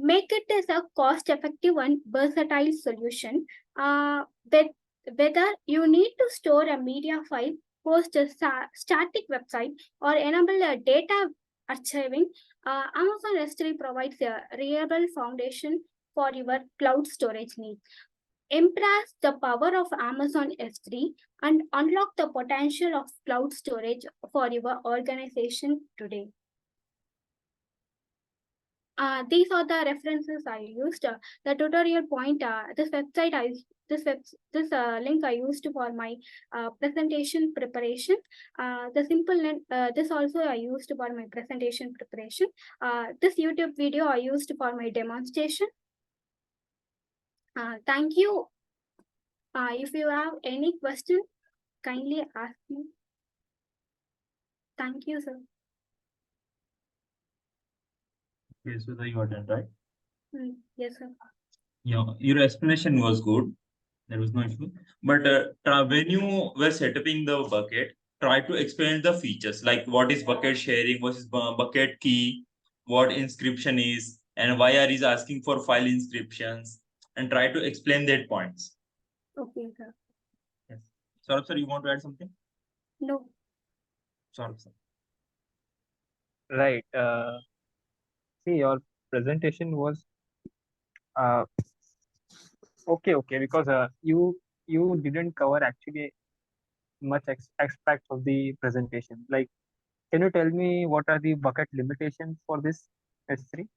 make it as a cost-effective and versatile solution. Whether you need to store a media file, host a static website, or enable a data archiving, Amazon S3 provides a reliable foundation for your cloud storage needs. Embrace the power of Amazon S3 and unlock the potential of cloud storage for your organization today. These are the references I used. The tutorial point, this link I used for my presentation preparation. The simple link, this also I used for my presentation preparation. This YouTube video I used for my demonstration. Thank you. If you have any question, kindly ask me. Thank you, sir. Okay, so you are done, right? Yes, sir. Yeah, your explanation was good. There was no issue. But when you were setting the bucket, try to explain the features like what is bucket sharing, what is bucket key, what inscription is, and why are is asking for file inscriptions, and try to explain that points. Okay, sir. Yes. Saurabh sir, you want to add something? No. Saurabh sir. Right. See, your presentation was okay, because you didn't cover actually much aspects of the presentation. Like, can you tell me what are the bucket limitations for this S3?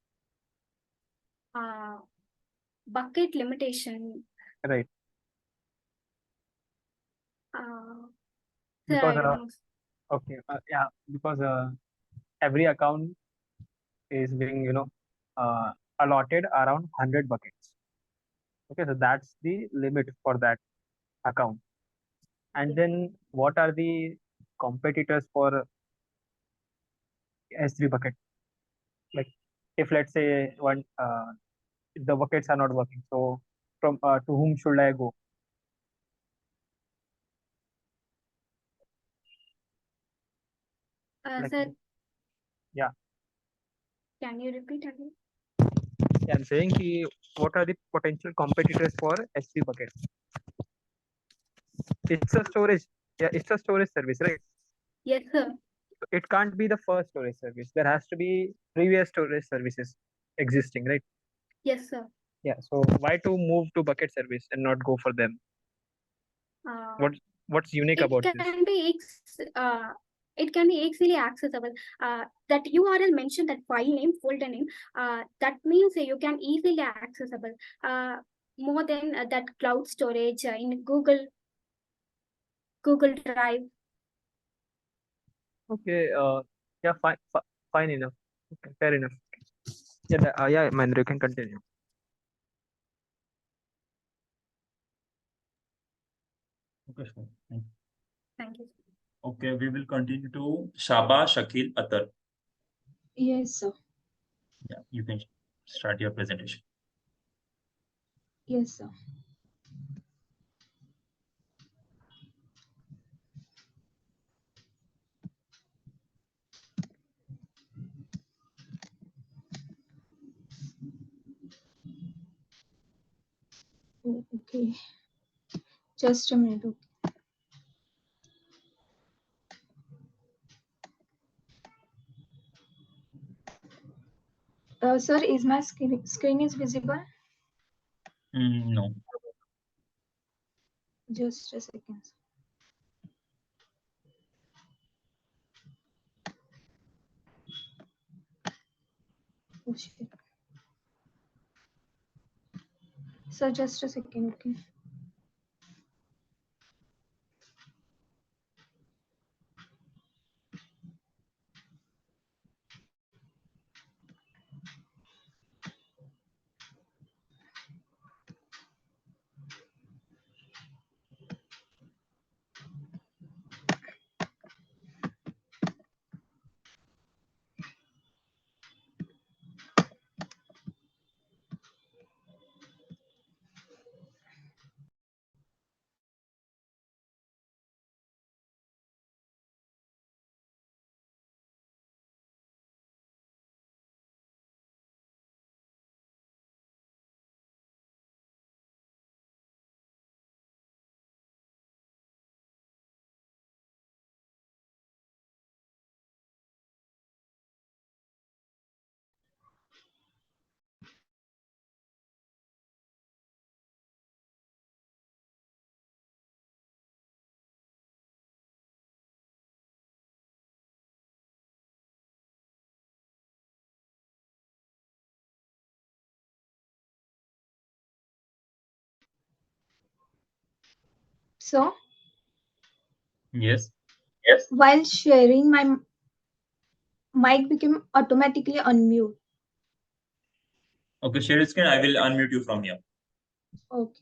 Bucket limitation. Right. Sir, Because I don't know. okay, yeah, because every account is being allotted around 100 buckets. Okay, so that's the limit for that account. And then what are the competitors for S3 bucket? Like, if let's say the buckets are not working, so from to whom should I go? Like, Sir, yeah, can you repeat again? yeah, I'm saying what are the potential competitors for S3 bucket? It's a storage, yeah, it's a storage service, right? Yes, sir. It can't be the first storage service. There has to be previous storage services existing, right? Yes, sir. Yeah. So why to move to bucket service and not go for them? What's unique about this? It can be easily accessible. That URL mentioned that file name, folder name. That means you can easily accessible. More than that cloud storage in Google Drive. Okay. Yeah. Fine enough. Okay, fair enough. Yeah. Yeah, Mahendra, you can continue. Okay, sure. Thank you. Okay, we will continue to Shaba Shakil Atar. Yes, sir. Yeah, you can start your presentation. Yes, sir. Oh, okay. Just a minute. Okay. Sir, is my screen is visible? No. Just a second. Oh, shit. Sir, just a second. Okay. So, Yes. while sharing, my mic became automatically unmute. Okay, share your screen. I will unmute you from here. Okay.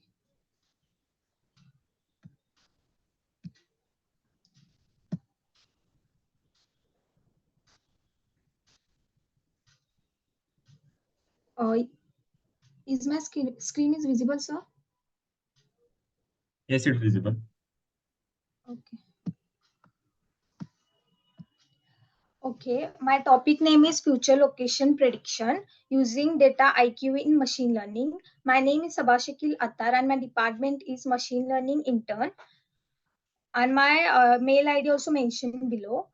Is my screen is visible, sir? Yes, it's visible. Okay. Okay, my topic name is Future Location Prediction using Data IQ in Machine Learning. My name is Sabashikil Attar and my department is Machine Learning Intern. And my mail ID also mentioned below.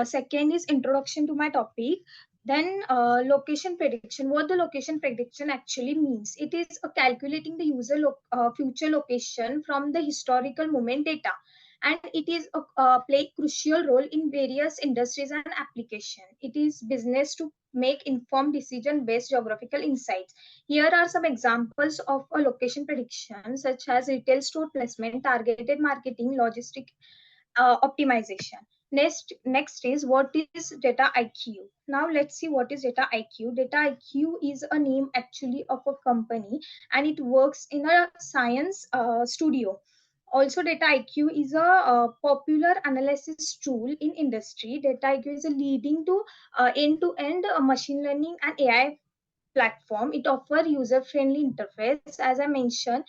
Second is introduction to my topic. Then location prediction. What the location prediction actually means? It is calculating the user future location from the historical moment data, and it is play crucial role in various industries and application. It is business to make informed decision based geographical insights. Here are some examples of a location prediction, such as retail store placement, targeted marketing, logistic optimization. Next is what is data IQ. Now let's see what is data IQ. Data IQ is a name actually of a company, and it works in a science studio. Also, data IQ is a popular analysis tool in industry. Data IQ is a leading to end-to-end machine learning and AI platform. It offers user-friendly interface, as I mentioned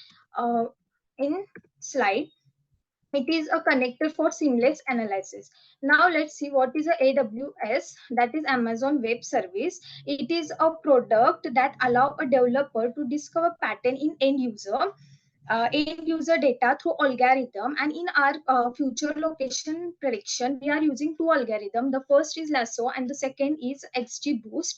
in slide. It is a connector for seamless analysis. Now let's see what is a AWS, that is Amazon Web Service. It is a product that allow a developer to discover pattern in end user data through algorithm. And in our future location prediction, we are using two algorithm. The first is lasso and the second is XGBoost.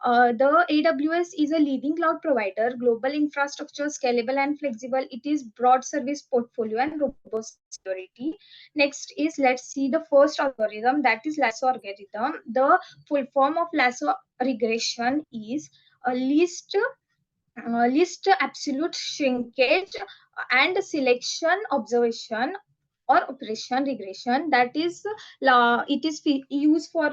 The AWS is a leading cloud provider, global infrastructure, scalable and flexible. It is broad service portfolio and robust security. Next is, let's see the first algorithm, that is lasso algorithm. The full form of lasso regression is a list absolute shrinkage and selection observation or operation regression. That is it is used for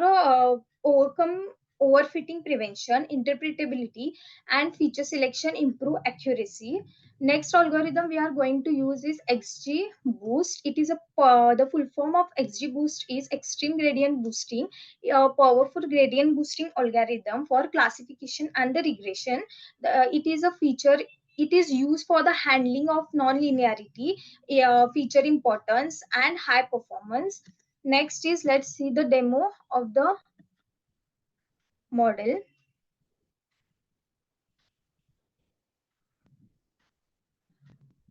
overcome overfitting prevention, interpretability and feature selection, improve accuracy. Next algorithm we are going to use is XGBoost. It is a the full form of XGBoost is extreme gradient boosting, a powerful gradient boosting algorithm for classification and the regression. It is a feature, it is used for the handling of non-linearity, feature importance and high performance. Next is, let's see the demo of the model.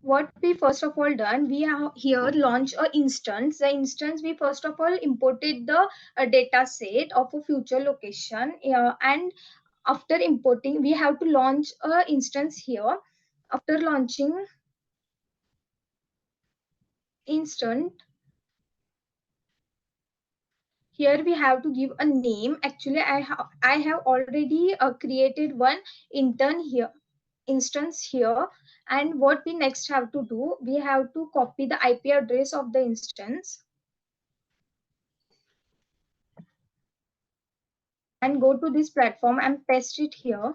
what we first of all done, we have here launch a instance. The instance, we first of all imported the data set of a future location, and after importing, we have to launch a instance here. After launching instant, here we have to give a name. Actually, I have already created one intern here instance here. And what we next have to do, we have to copy the IP address of the instance and go to this platform and paste it here.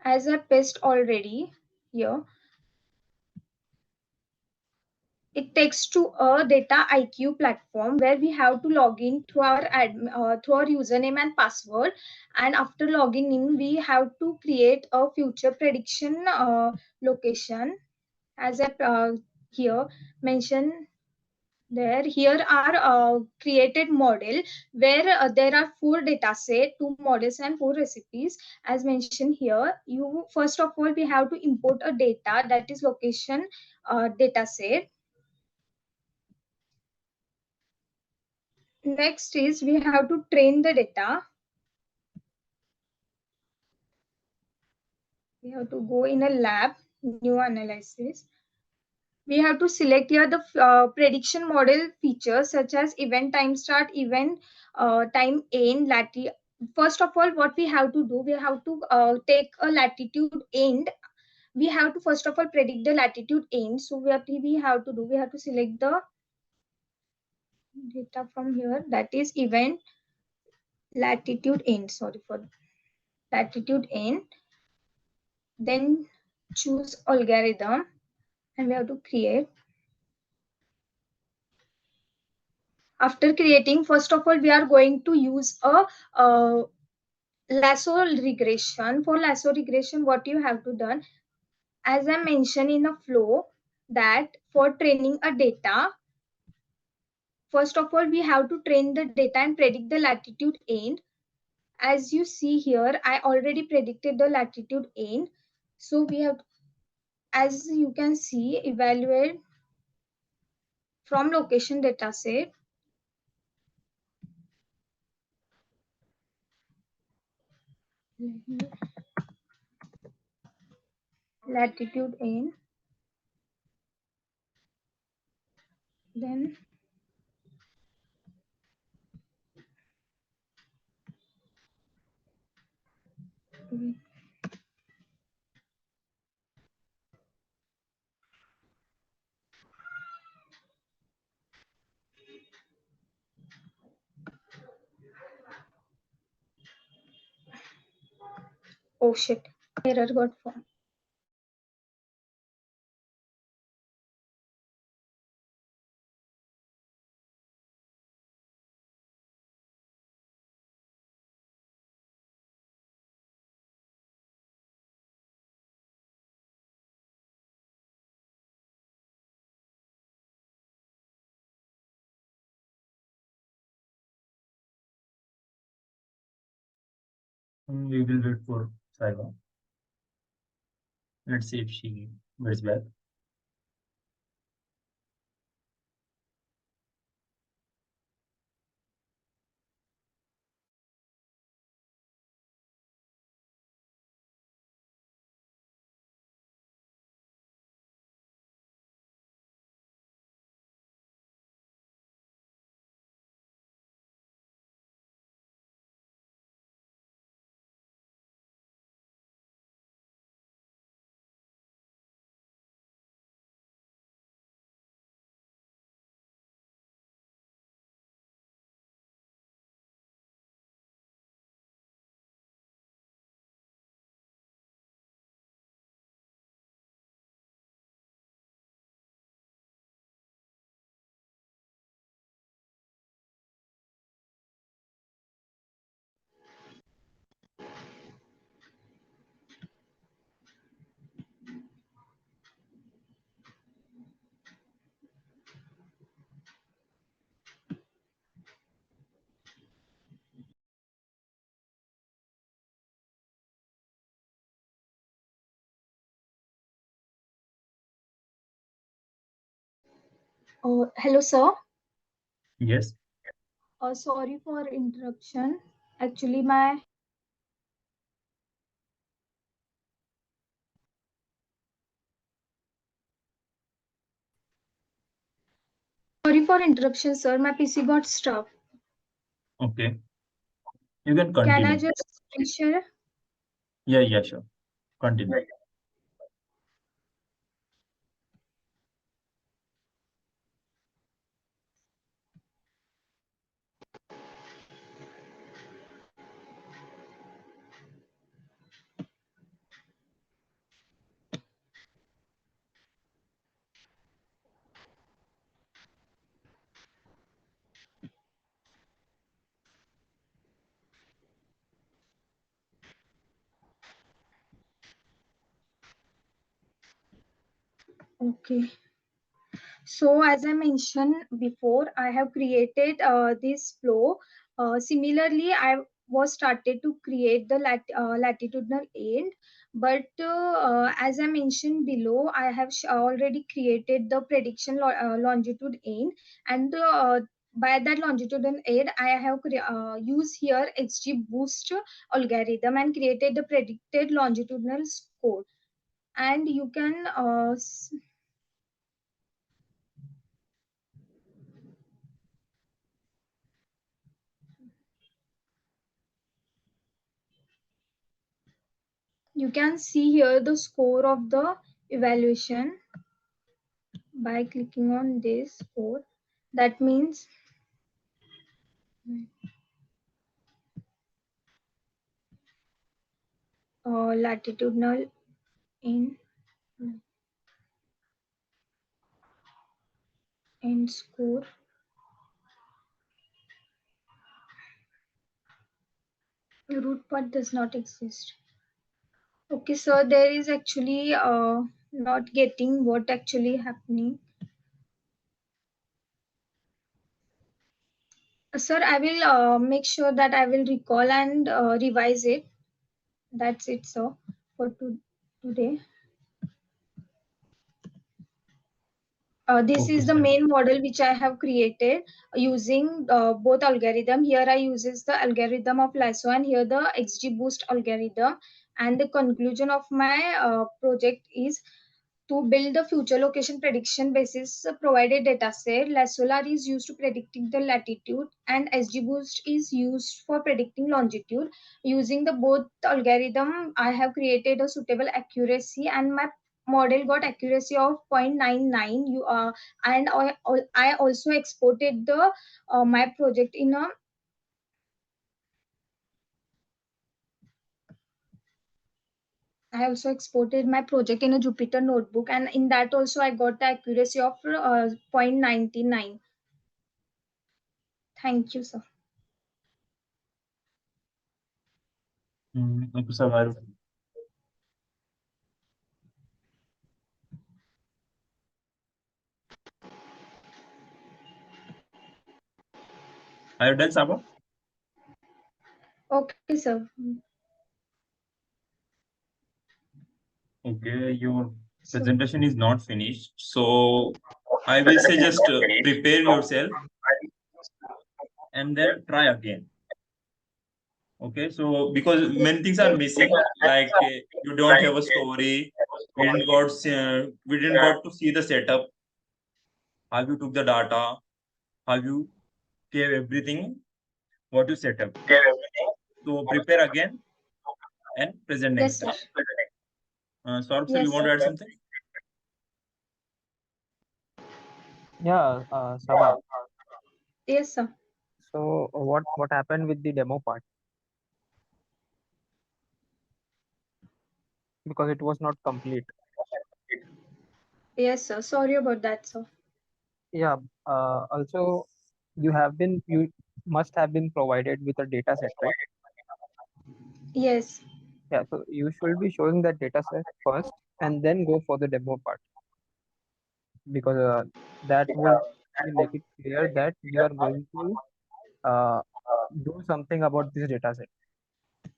As I paste already here, it takes to a data IQ platform where we have to log in through our username and password. And after logging in, we have to create a future prediction location. As I here mention there, here are created model where there are 4 data set, 2 models and 4 recipes. As mentioned here, you first of all we have to import a data, that is location data set. Next is we have to train the data. We have to go in a lab, new analysis. We have to select here the prediction model features such as event time start, event time end, latitude. First of all, what we have to do, we have to take a latitude end. We have to first of all predict the latitude end. So what we have to do, we have to select the data from here, that is event latitude end. Sorry for latitude end. Then choose algorithm and we have to create. After creating, first of all, we are going to use a lasso regression. For lasso regression, what you have to done, as I mentioned in a flow, that for training a data, first of all, we have to train the data and predict the latitude end. As you see here, I already predicted the latitude end. So we have, as you can see, evaluate from location data set. Latitude end. Then oh shit, error got found. We will wait for Saiba. Let's see if she gets back. Hello, sir. Yes. Sorry for interruption. Actually, my sorry for interruption, sir. My PC got stuck. Okay. You can Can I continue. just share? Yeah, sure. Continue. Okay. So as I mentioned before, I have created this flow. Similarly, I was started to create the latitudinal end, but as I mentioned below, I have already created the prediction longitude end, and by that longitudinal end, I have used here XGBoost algorithm and created the predicted longitudinal score. And you can you can see here the score of the evaluation by clicking on this score. That means latitudinal in score. The root part does not exist. Okay, so there is actually not getting what actually happening. Sir, I will make sure that I will recall and revise it. That's it, sir, for today. This Okay, is the sir. main model which I have created using both algorithm. Here I uses the algorithm of lasso and here the XGBoost algorithm. And the conclusion of my project is to build the future location prediction basis provided dataset. Lassolar is used to predicting the latitude and XGBoost is used for predicting longitude. Using the both algorithm, I have created a suitable accuracy and my model got accuracy of 0.99. And I also exported the my project in a I also exported my project in a Jupyter notebook, and in that also I got the accuracy of 0.99. Thank you, sir. Okay, sir. Are you done, Saba? Okay, sir. Okay, your So, presentation is not finished. So I will say just prepare yourself and then try again. Okay, so because many things are missing, like you don't have a story, we didn't got to see the setup, how you took the data, how you gave everything, what you set up. So prepare again and present next yes, sir. time. Saurabh, sir, you Yes, want sir. to add something? Yeah, Sabha. Yes, sir. So what happened with the demo part? Because it was not complete. Yes, sir. Sorry about that, sir. Yeah. Also, you must have been provided with a data set, right? Yes. Yeah. So you should be showing that data set first and then go for the demo part because that would actually make it clear that you are going to uh, do something about this data set,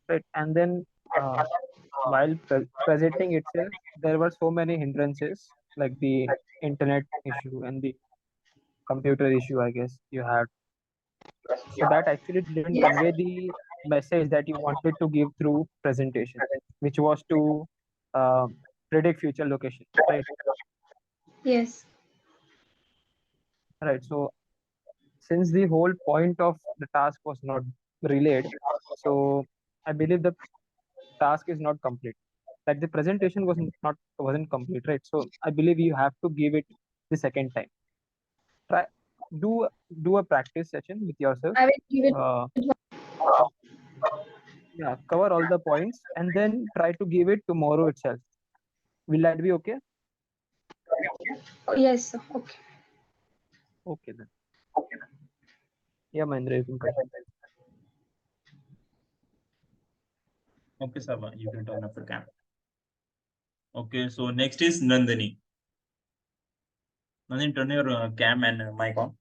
right? And then while presenting itself, there were so many hindrances like the internet issue and the computer issue, I guess you had. So that actually didn't Yes. convey the message that you wanted to give through presentation, which was to uh, predict future location, right? Yes. Right. So since the whole point of the task was not relayed, so I believe the task is not complete. Like the presentation wasn't complete, right? So I believe you have to give it the second time. Try do do a practice session with yourself. I will give it. Uh, yeah, cover all the points and then try to give it tomorrow itself. Will that be okay? Oh, yes. Okay. Okay then. Yeah, Mahendra, you can continue. Okay, Saba, you can turn off your camera. Okay, so next is Nandini. Nandini, turn your cam and mic on.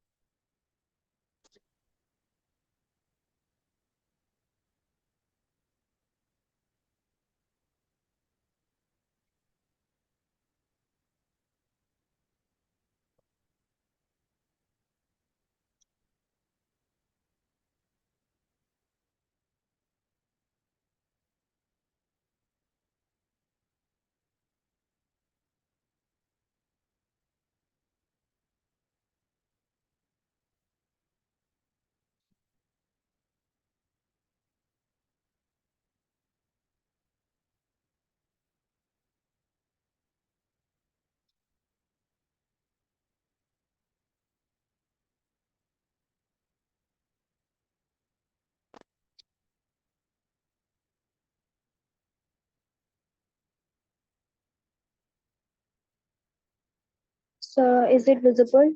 So is it visible?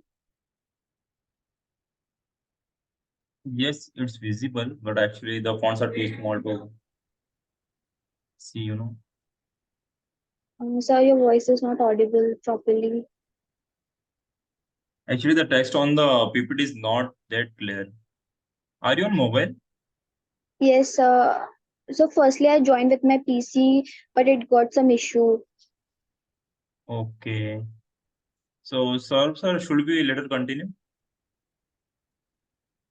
Yes, it's visible, but actually the fonts are too small to see, you know. Sir, your voice is not audible properly. Actually, the text on the PPT is not that clear. Are you on mobile? Yes, so firstly I joined with my PC, but it got some issue. Okay. So, sir, should we let her continue?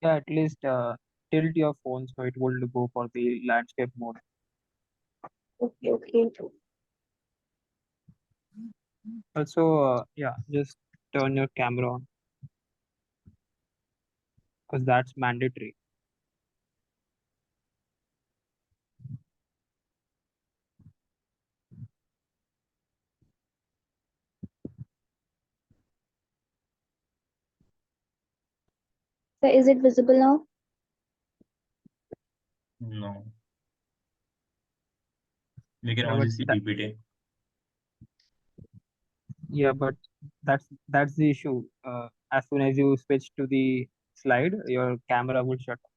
Yeah, at least tilt your phone so it will go for the landscape mode. Okay, okay. Also, yeah, just turn your camera on because that's mandatory. So is it visible now? No. We can Yeah, only but see that, PPT. yeah, but that's the issue. As soon as you switch to the slide, your camera will shut off.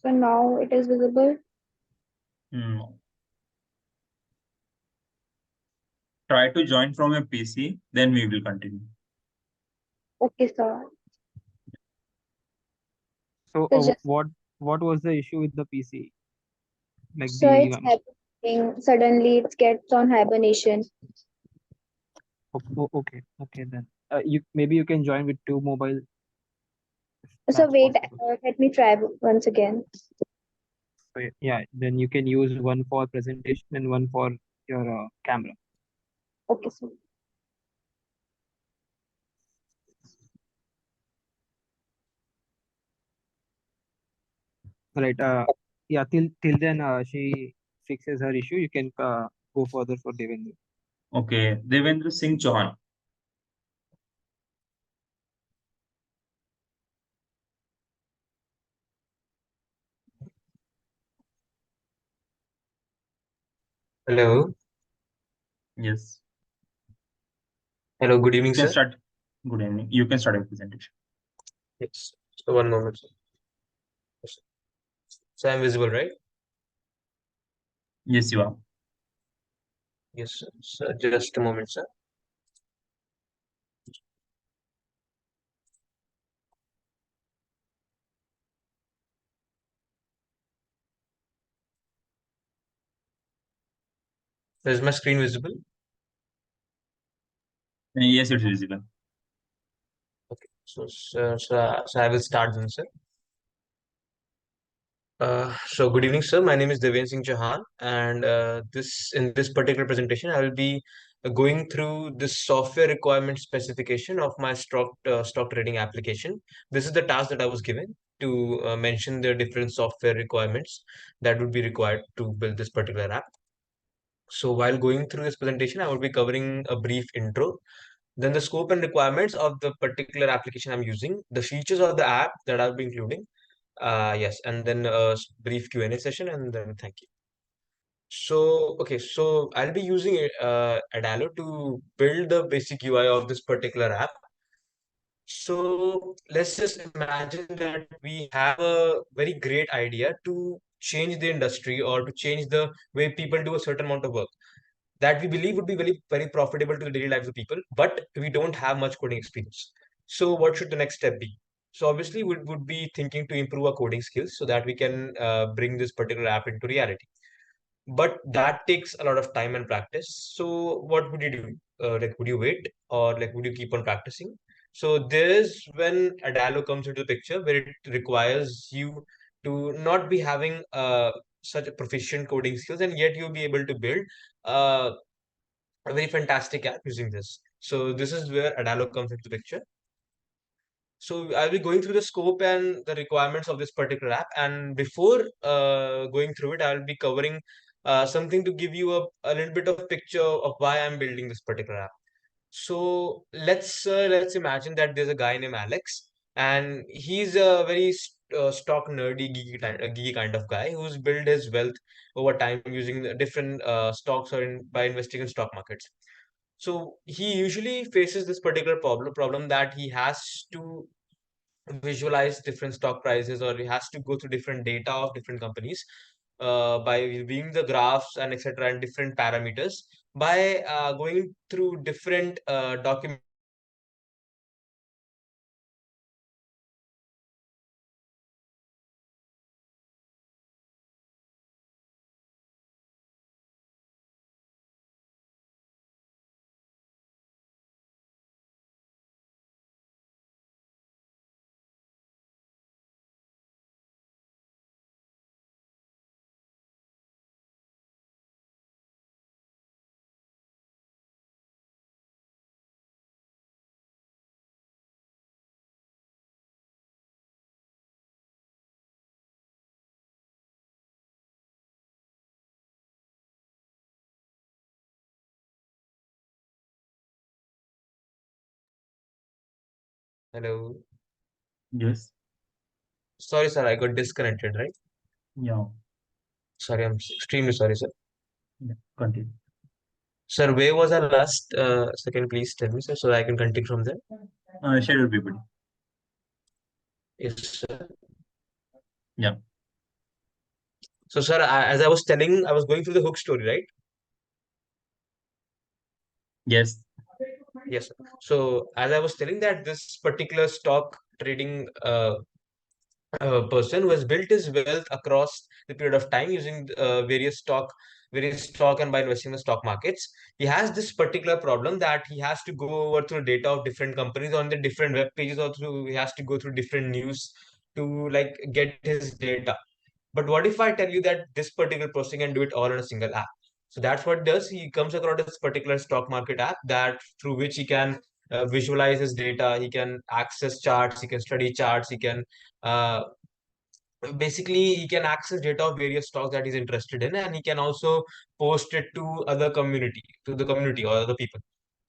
So now it is visible. No. Try to join from a PC, then we will continue. Okay, sir. So, So just what was the issue with the PC? Like so the it's happening. Suddenly it gets on hibernation. okay, okay then. You maybe you can join with two mobile if So that's wait, possible. let me try once again. So yeah, then you can use one for presentation and one for your camera. Okay, sir. Right. Yeah. Till then, she fixes her issue. You can go further for Devendra. Okay. Devendra Singh Chauhan. Hello. Yes. Hello. Good You evening, can sir. start. Good evening. You can start your presentation. Yes. So one moment, sir. Yes, sir. So I'm visible, right? Yes, you are. Yes, sir. So just a moment, sir. Is my screen visible? Yes, it's visible. Okay. So I will start then, sir. So good evening, sir. My name is Devendra Singh Chauhan, and in this particular presentation, I will be going through the software requirement specification of my stock trading application. This is the task that I was given to mention the different software requirements that would be required to build this particular app. So while going through this presentation, I will be covering a brief intro, then the scope and requirements of the particular application I'm using, the features of the app that I'll be including. Yes, and then a brief Q&A session, and then thank you. So I'll be using Adalo to build the basic UI of this particular app. So let's just imagine that we have a very great idea to change the industry or to change the way people do a certain amount of work that we believe would be very profitable to the daily lives of people, but we don't have much coding experience. So what should the next step be? So obviously we would be thinking to improve our coding skills so that we can bring this particular app into reality. But that takes a lot of time and practice. So what would you do? Like, would you wait or like would you keep on practicing? So there's when Adalo comes into the picture where it requires you to not be having such a proficient coding skills, and yet you'll be able to build uh, a very fantastic app using this. So this is where Adalo comes into the picture. So I'll be going through the scope and the requirements of this particular app. And before going through it, I'll be covering something to give you a little bit of picture of why I'm building this particular app. So let's imagine that there's a guy named Alex, and he's a very stock nerdy, geeky kind of guy who's built his wealth over time using the different stocks or by investing in stock markets. So he usually faces this particular problem that he has to visualize different stock prices, or he has to go through different data of different companies by viewing the graphs and etc. and different parameters by going through different documents. Hello. Yes. Sorry, sir, I got disconnected, right? Yeah. Sorry, I'm extremely sorry, sir. Yeah. Continue. Sir, where was our last second? Please tell me, sir, so I can continue from there. Schedule PPT. Yes, sir. Yeah. So, sir, as I was telling, I was going through the hook story, right? Yes. Yes, sir. So, as I was telling that this particular stock trading person who has built his wealth across the period of time using various stock and by investing in the stock markets, he has this particular problem that he has to go over through data of different companies on the different web pages, or through he has to go through different news to like get his data. But what if I tell you that this particular person can do it all in a single app? So that's what it does. He comes across this particular stock market app that through which he can visualize his data, he can access charts, he can study charts, he can uh, basically he can access data of various stocks that he's interested in, and he can also post it to the community or other people.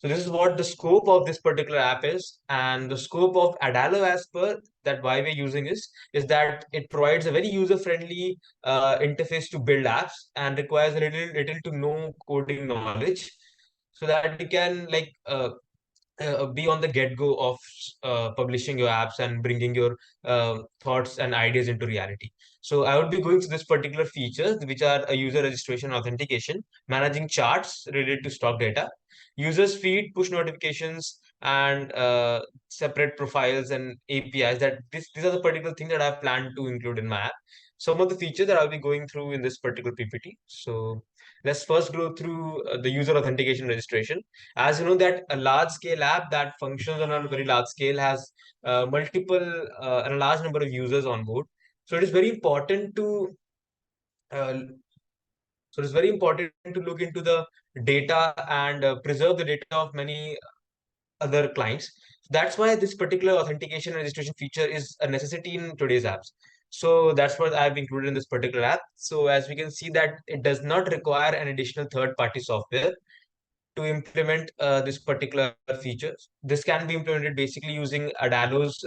So this is what the scope of this particular app is, and the scope of Adalo as per that why we're using is that it provides a very user-friendly interface to build apps and requires a little to no coding knowledge, so that you can be on the get-go of publishing your apps and bringing your thoughts and ideas into reality. So I would be going through this particular features, which are a user registration authentication, managing charts related to stock data, users feed, push notifications, and separate profiles and APIs. These are the particular things that I've planned to include in my app. Some of the features that I'll be going through in this particular PPT. So let's first go through the user authentication registration. As you know, that a large scale app that functions on a very large scale has multiple and a large number of users on board. So it is very important to uh, look into the data and preserve the data of many other clients. That's why this particular authentication registration feature is a necessity in today's apps. So that's what I've included in this particular app. So as we can see that it does not require an additional third-party software to implement this particular feature. This can be implemented basically using Adalo's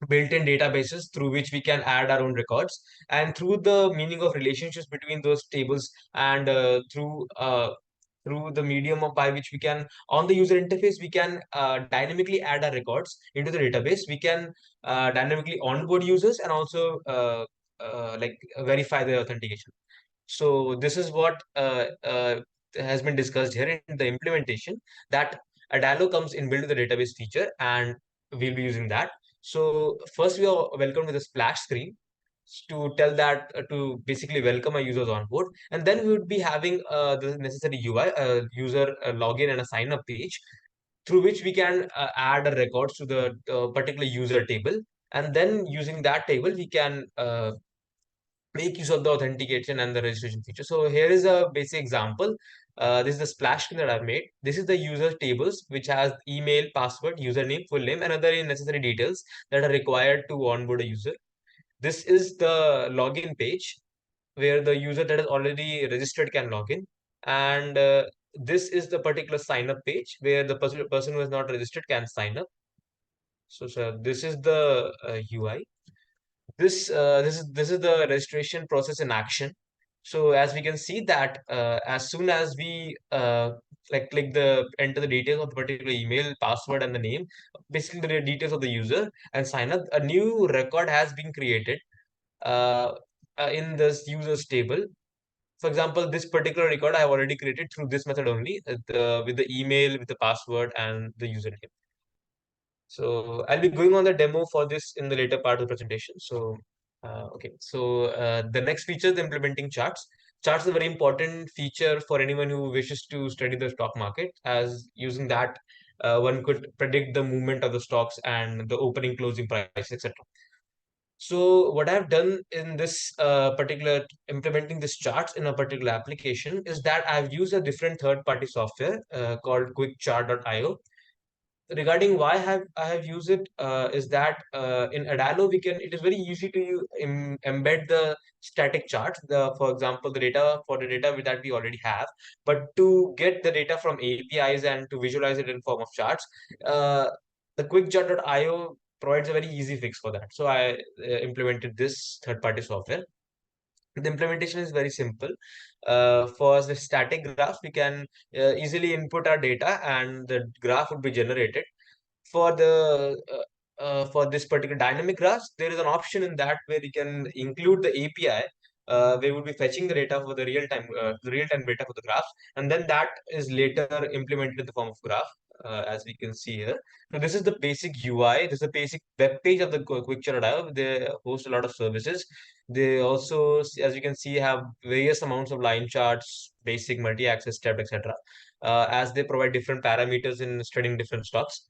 built-in databases through which we can add our own records, and through the meaning of relationships between those tables, and through the medium of by which we can, on the user interface, we can dynamically add our records into the database. We can dynamically onboard users and also like verify their authentication. So this is what has been discussed here in the implementation, that Adalo comes inbuilt with the database feature, and we'll be using that. So first we are welcomed with a splash screen to tell that to basically welcome our users on board, and then we would be having the necessary UI, user login and a sign up page through which we can add a records to the particular user table, and then using that table we can make use of the authentication and the registration feature. So here is a basic example. This is the splash screen that I've made. This is the user tables, which has email, password, username, full name, and other necessary details that are required to onboard a user. This is the login page where the user that is already registered can log in. And this is the particular sign up page where the person who is not registered can sign up. So this is the UI. This is the registration process in action. So as we can see that as soon as we like click the enter the details of the particular email, password, and the name, basically the details of the user, and sign up, a new record has been created uh, in this users table. For example, this particular record I have already created through this method only, with the email, with the password, and the username. So I'll be going on the demo for this in the later part of the presentation. So, okay. So the next feature is implementing charts. Charts is a very important feature for anyone who wishes to study the stock market, as using that one could predict the movement of the stocks and the opening, closing price, etc. So what I've done in this particular implementing this charts in a particular application is that I've used a different third-party software called QuickChart.io. Regarding why I have used it is that in Adalo it is very easy to embed the static charts, for example the data that we already have, but to get the data from APIs and to visualize it in form of charts, uh, the QuickChart.io provides a very easy fix for that. So I implemented this third-party software. The implementation is very simple. For the static graphs, we can easily input our data and the graph would be generated. For this particular dynamic graphs, there is an option in that where you can include the API. They would be fetching the data for the real-time data for the graphs, and then that is later implemented in the form of graph, as we can see here. So this is the basic UI. This is the basic web page of the QuickChart.io. They host a lot of services. They also, as you can see, have various amounts of line charts, basic multi-axis, step, etc. As they provide different parameters in studying different stocks.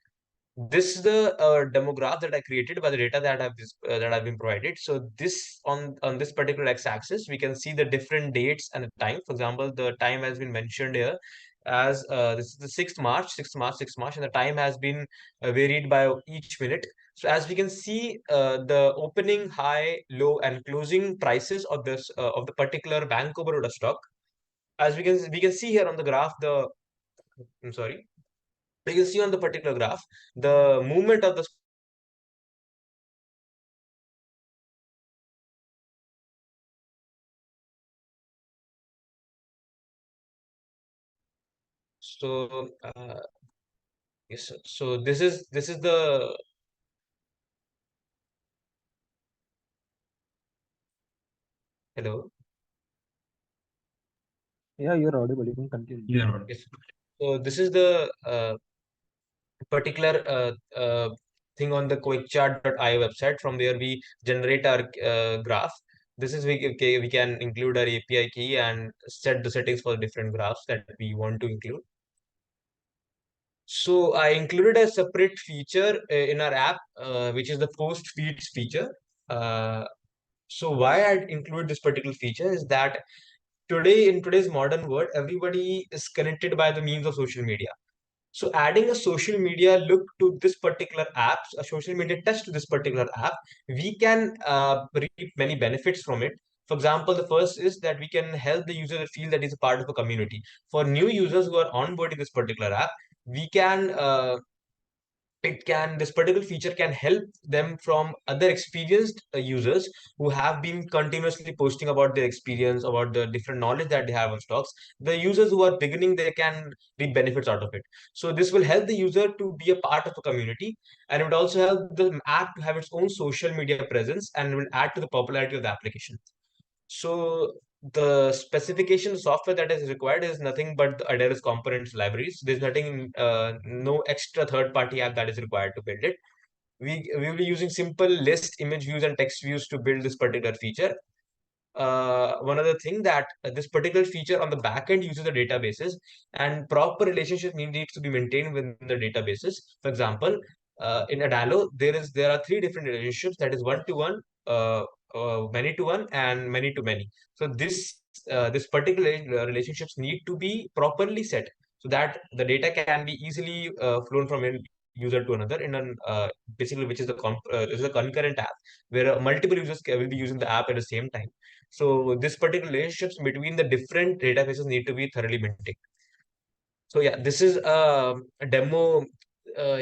This is the demograph that I created by the data that I've been provided. So this on this particular x-axis, we can see the different dates and the time. For example, the time has been mentioned here as this is the 6th March, 6th March, 6th March, and the time has been varied by each minute. So as we can see, the opening, high, low, and closing prices of this of the particular Bank of Baroda stock, as we can see here on the graph, I'm sorry, you can see on the particular graph the movement of the. So yes, sir. So this is the hello. Yeah, you're audible. You can continue. Yeah. Yes. So this is the particular thing on the QuickChart.io website, from where we generate our graph. This is we can include our API key and set the settings for different graphs that we want to include. So I included a separate feature in our app, which is the post feeds feature. So why I include this particular feature is that in today's modern world, everybody is connected by the means of social media. So adding a social media look to this particular app, a social media touch to this particular app, we can reap many benefits from it. For example, the first is that we can help the user feel that is a part of a community. For new users who are onboarding this particular app, we can this particular feature can help them from other experienced users who have been continuously posting about their experience, about the different knowledge that they have on stocks. The users who are beginning, they can reap benefits out of it. So this will help the user to be a part of a community, and it would also help the app to have its own social media presence, and will add to the popularity of the application. So the specification software that is required is nothing but the Adairs components libraries. There's nothing, no extra third-party app that is required to build it. We will be using simple list, image views, and text views to build this particular feature. One other thing that this particular feature on the backend uses the databases, and proper relationship needs to be maintained within the databases. For example, in Adalo, there are three different relationships, that is one to one, many to one, and many to many. So this particular relationships need to be properly set so that the data can be easily flown from one user to another in an basically, which is is a concurrent app where multiple users will be using the app at the same time. So this particular relationships between the different databases need to be thoroughly maintained. So yeah, this is a demo uh,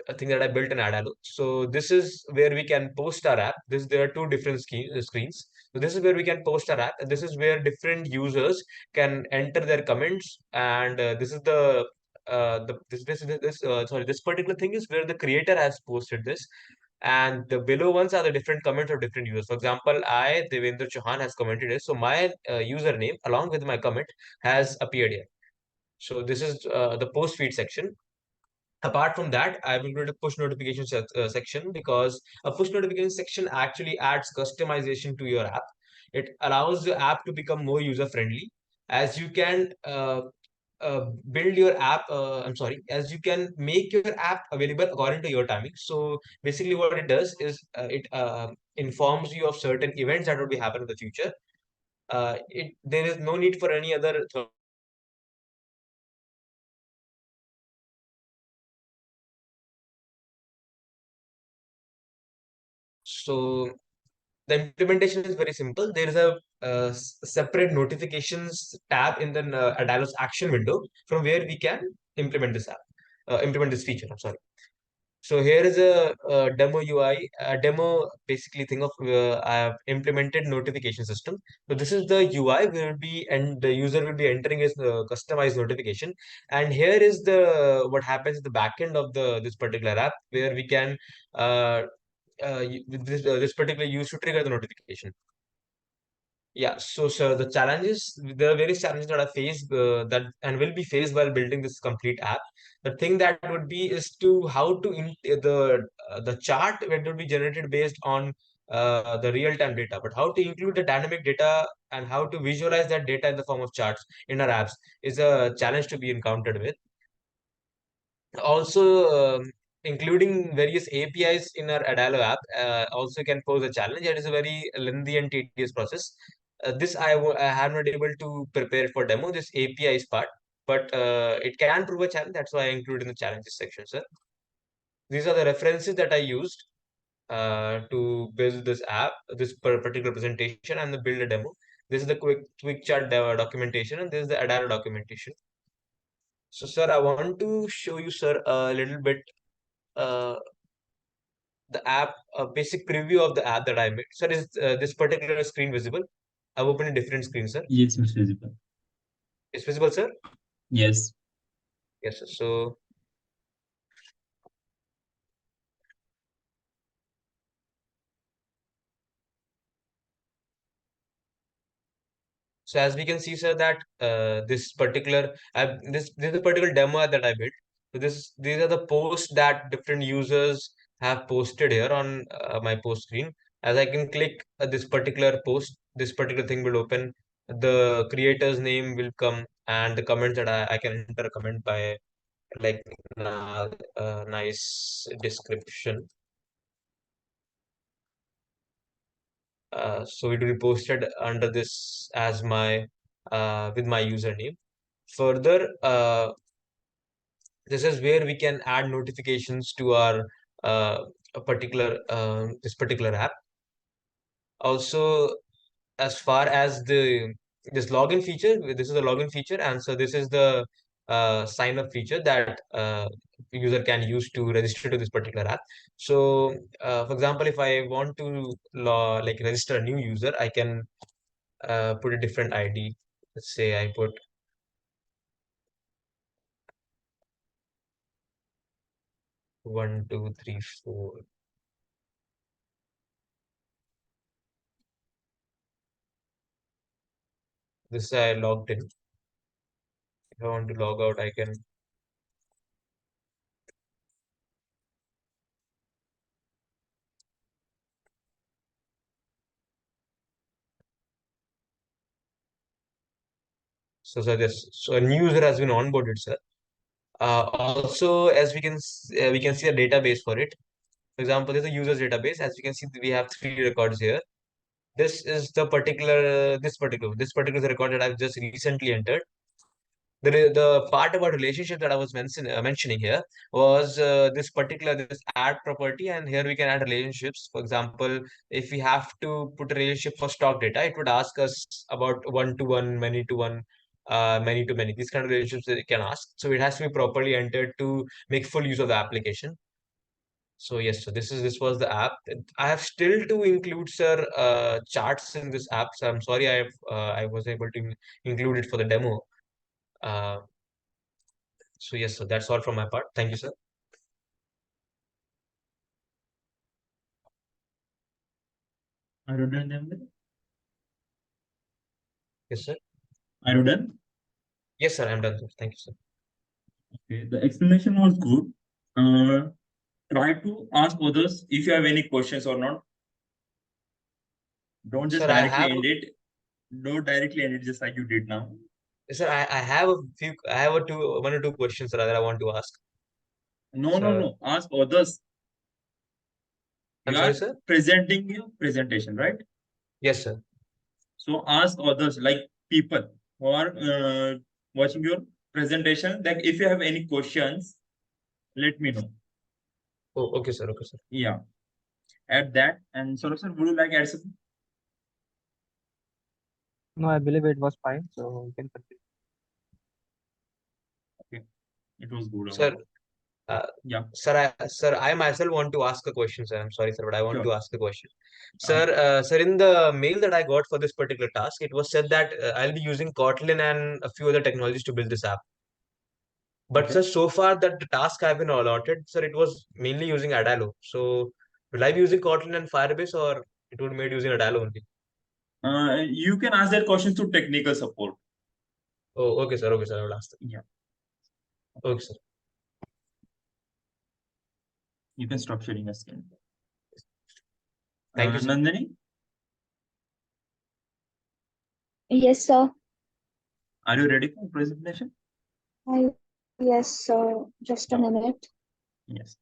a thing that I built in Adalo. So this is where we can post our app. There are two different screens. So this is where we can post our app, and this is where different users can enter their comments. And this is this particular thing is where the creator has posted this, and the below ones are the different comments of different users. For example, Devendra Chauhan has commented it, so my username along with my comment has appeared here. So this is the post feed section. Apart from that, I will go to push notification section, because a push notification section actually adds customization to your app. It allows the app to become more user friendly, as you can build your app. As you can make your app available according to your timing. So basically, what it does is it informs you of certain events that will be happen in the future. There is no need for any other so the implementation is very simple. There is a separate notifications tab in the Adalos action window from where we can implement this implement this feature. I'm sorry. So here is a demo UI, a demo basically thing of I have implemented notification system. So this is the UI will be, and the user will be entering his customized notification. And here is the what happens at the backend of this particular app, where we can with this particular use to trigger the notification. Yeah, so sir, the challenges, there are various challenges that are faced that and will be faced while building this complete app. The thing that would be is to how to the chart when it will be generated based on the real-time data, but how to include the dynamic data and how to visualize that data in the form of charts in our apps is a challenge to be encountered with. Also, including various APIs in our Adalo app also can pose a challenge. It is a very lengthy and tedious process. This I have not able to prepare for demo, this APIs part, but it can prove a challenge. That's why I include in the challenges section, sir. These are the references that I used to build this app, this particular presentation, and the build a demo. This is the quick chart documentation, and this is the Adalo documentation. So, sir, I want to show you, sir, a little bit uh, the app, a basic preview of the app that I made. Sir, is this particular screen visible? I've opened a different screen, sir. Yes, it's visible. It's visible, sir? Yes. Yes, sir. So, as we can see, sir, that this particular this is a particular demo that I built. So these are the posts that different users have posted here on my post screen. As I can click this particular post, this particular thing will open. The creator's name will come, and the comments that I can enter a comment by like nice description. So it will be posted under this as my with my username. Further, this is where we can add notifications to our a particular this particular app. Also, as far as this login feature, this is a login feature, and so this is the sign up feature that user can use to register to this particular app. So, for example, if I want to like register a new user, I can put a different ID. Let's say I put 1234. This is I logged in. If I want to log out, I can. So this so a new user has been onboarded, sir. Also, as we can see a database for it. For example, there's a users database. As you can see, we have 3 records here. This is the particular this particular is the record that I've just recently entered. The part about relationship that I was mentioning here was this add property, and here we can add relationships. For example, if we have to put a relationship for stock data, it would ask us about one to one, many to one, many to many. These kind of relationships that it can ask. So it has to be properly entered to make full use of the application. So yes, so this was the app. I have still to include, sir, charts in this app. So I'm sorry I was able to include it for the demo. Uh, so yes, so that's all from my part. Thank you, sir. Are you done, Devendra? Yes, sir. Are you done? Yes, sir. I'm done, sir. Thank you, sir. Okay, the explanation was good. Try to ask others if you have any questions or not. Don't just Sir, I directly have, end it. Don't directly end it just like you did now. sir, I have a few, I have one or two questions, sir, that I want to ask. No, no, Sir, no. Ask others. I'm You sorry, are sir. presenting your presentation, right? Yes, sir. So ask others, like people who are watching your presentation. Like if you have any questions, let me know. Oh, okay, sir. Okay, sir. Yeah, add that. And so, sir, would you like add something? No, I believe it was fine, so you can continue. Okay, it was good. Sir, Yeah, sir, I myself want to ask a question, sir. I'm sorry, sir, but I want sure. to ask a question. Sir, in the mail that I got for this particular task, it was said that I'll be using Kotlin and a few other technologies to build this app. But Okay. sir, so far that the task I've been allotted, sir, it was mainly using Adalo. So will I be using Kotlin and Firebase, or it would be made using Adalo only? You can ask that question to technical support. Oh, okay, sir. Okay, sir. I will ask them. Yeah. Okay, sir. You can stop sharing your screen. Thank you, sir. Nandini, Yes, sir. are you ready for presentation? Yes, sir. Just a minute. Yes.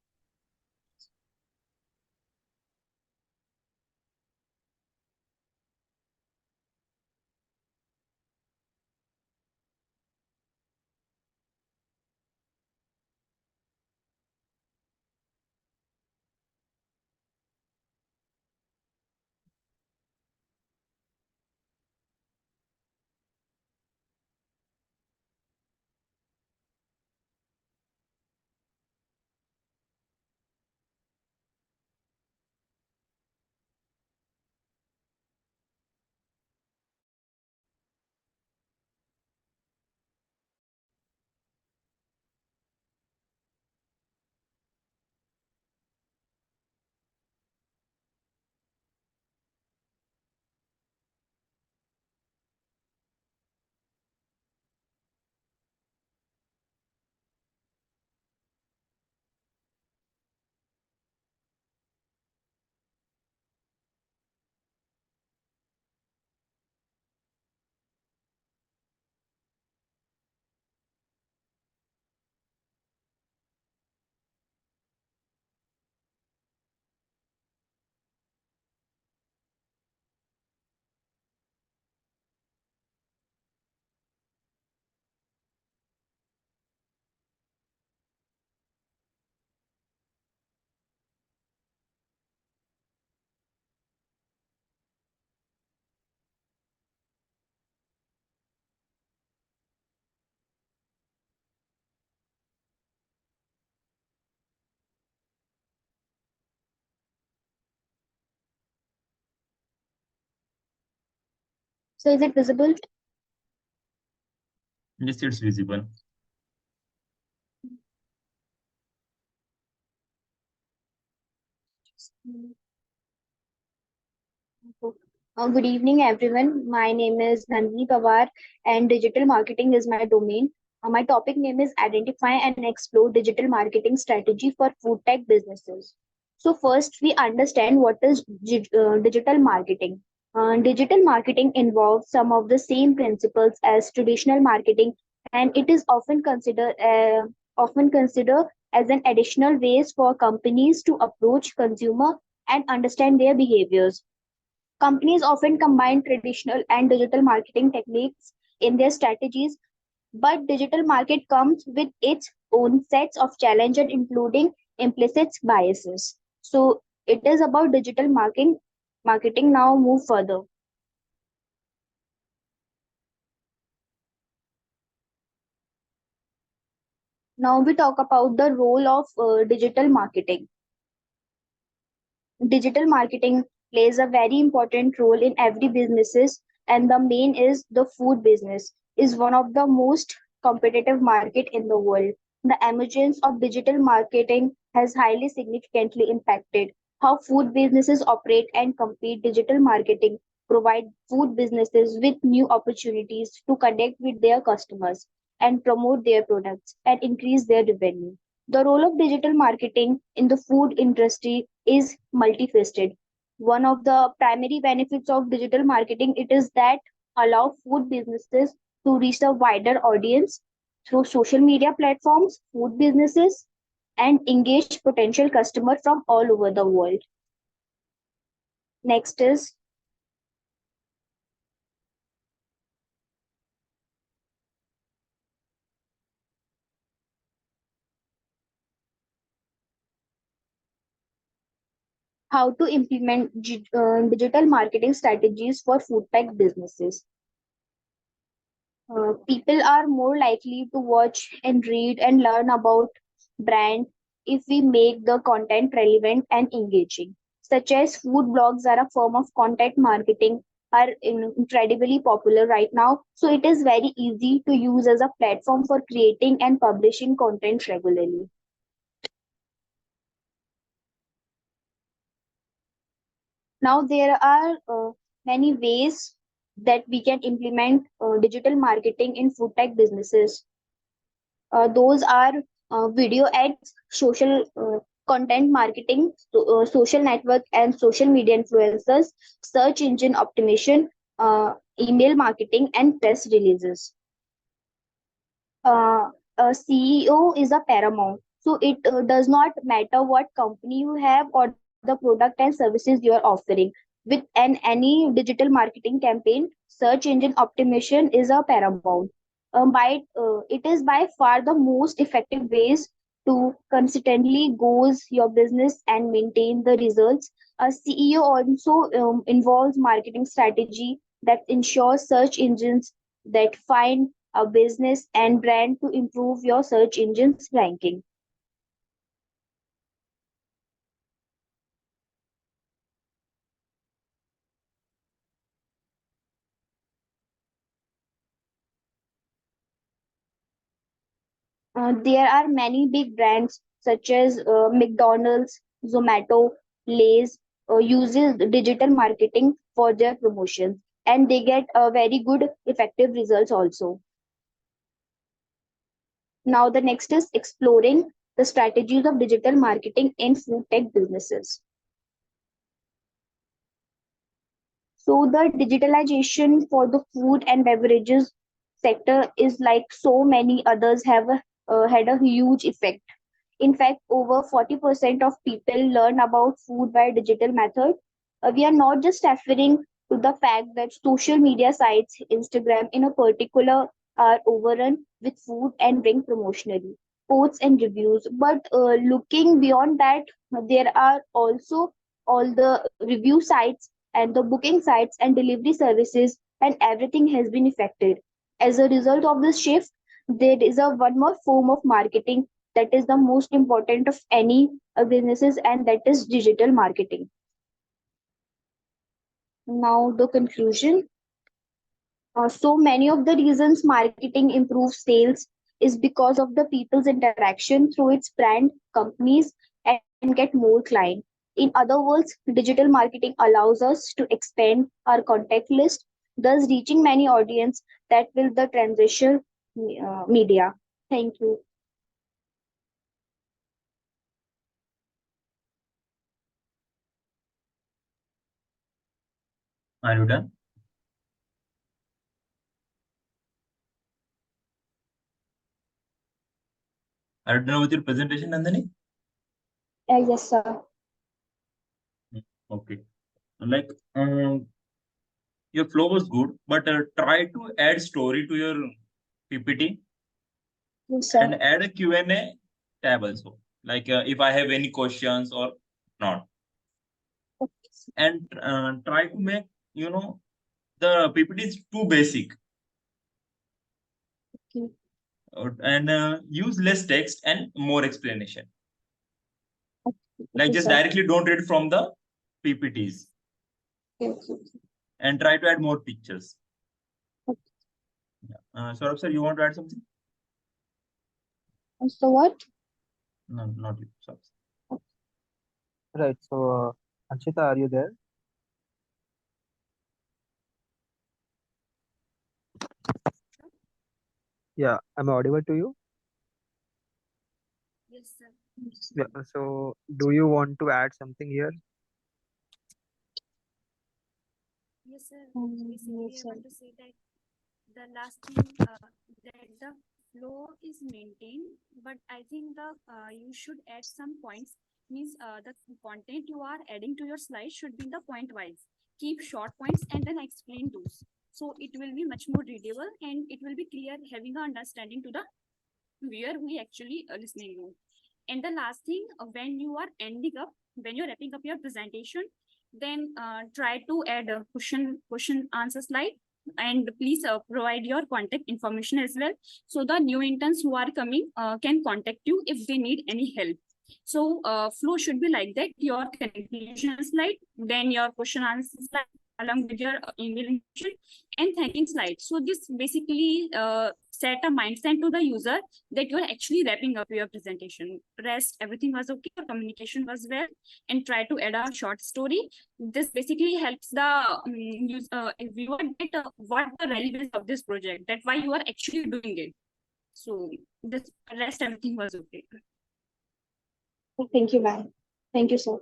So is it visible? Yes, it's visible. Good evening, everyone. My name is Nandini Pawar, and digital marketing is my domain. My topic name is Identify and Explore Digital Marketing Strategy for Food Tech Businesses. So, first, we understand what is digital marketing. Digital marketing involves some of the same principles as traditional marketing, and it is often considered as an additional ways for companies to approach consumer and understand their behaviors. Companies often combine traditional and digital marketing techniques in their strategies, but digital market comes with its own sets of challenges, including implicit biases. So it is about digital marketing now move further. Now we talk about the role of digital marketing. Digital marketing plays a very important role in every businesses, and the main is the food business is one of the most competitive market in the world. The emergence of digital marketing has highly significantly impacted how food businesses operate and compete. Digital marketing provide food businesses with new opportunities to connect with their customers and promote their products and increase their revenue. The role of digital marketing in the food industry is multifaceted. One of the primary benefits of digital marketing it is that allow food businesses to reach a wider audience through social media platforms, food businesses, and engage potential customers from all over the world. Next is how to implement digital marketing strategies for food tech businesses. People are more likely to watch and read and learn about brand if we make the content relevant and engaging. Such as food blogs are a form of content marketing are incredibly popular right now. So it is very easy to use as a platform for creating and publishing content regularly. Now there are many ways that we can implement digital marketing in food tech businesses. Those are video ads, social content marketing, social network and social media influencers, search engine optimization, email marketing, and press releases. A CEO is a paramount. So it does not matter what company you have or the product and services you are offering. With any digital marketing campaign, search engine optimization is a paramount. It is by far the most effective ways to consistently goes your business and maintain the results. A CEO also involves marketing strategy that ensures search engines that find a business and brand to improve your search engine's ranking. There are many big brands such as McDonald's, Zomato, Lay's uses digital marketing for their promotions, and they get very good effective results also. Now the next is exploring the strategies of digital marketing in food tech businesses. So the digitalization for the food and beverages sector is like so many others have had a huge effect. In fact, over 40% of people learn about food by digital method. We are not just referring to the fact that social media sites, Instagram in a particular, are overrun with food and drink promotionally, posts and reviews. But looking beyond that, there are also all the review sites and the booking sites and delivery services, and everything has been affected. As a result of this shift, there is a one more form of marketing that is the most important of any businesses, and that is digital marketing. Now the conclusion. So many of the reasons marketing improves sales is because of the people's interaction through its brand, companies, and get more clients. In other words, digital marketing allows us to expand our contact list, thus reaching many audience that will the transition media. Thank you. Are you done? Are you done with your presentation, Nandini? Yes, sir. Okay. Like your flow was good, but try to add story to your PPT Yes, and sir. add a Q&A tab also. Like if I have any questions or not, and try to make the PPT is too basic, Okay. and use less text and more explanation. Like Okay, just sir. directly don't read from the PPTs Okay, okay. and try to add more pictures. Okay. Saurabh sir, you want to add something? So what? No, not you. Sorry. Right. So, Anshita, are you there? Yeah, am I audible to you? Yes, sir. Yeah. So, do you want to add something here? Yes, sir. Yes, Basically, I sir. want to say that the last thing that the flow is maintained, but I think the you should add some points. Means the content you are adding to your slide should be in the point wise. Keep short points and then explain those. So it will be much more readable and it will be clear, having an understanding to the viewer we actually listening to. And the last thing, when you are ending up, when you're wrapping up your presentation, then try to add a question answer slide, and please provide your contact information as well, so the new interns who are coming can contact you if they need any help. So flow should be like that: your conclusion slide, then your question answer slide along with your email information and thanking slide. So this basically set a mindset to the user that you're actually wrapping up your presentation. Rest, everything was okay, your communication was well, and try to add a short story. This basically helps the viewer get what the relevance of this project, that why you are actually doing it. So this rest, everything was okay. Thank you, ma'am. Thank you, sir.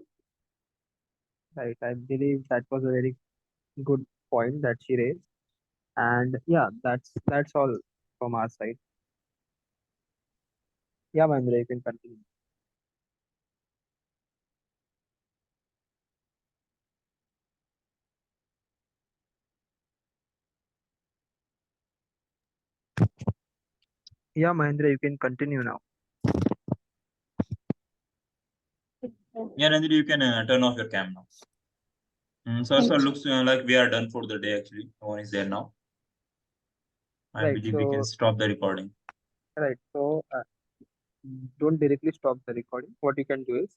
Right. I believe that was a very good point that she raised. And yeah, that's all from our side. Yeah, Mahendra, you can continue. Yeah, Mahendra, you can continue now. Yeah, Nandini, you can turn off your cam now. So looks like we are done for the day actually. No one is there now. I Right. believe we can So, stop the recording. right. So, don't directly stop the recording. What you can do is,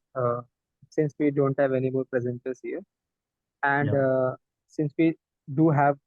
since we don't have any more presenters here, and Yeah. since we do have time.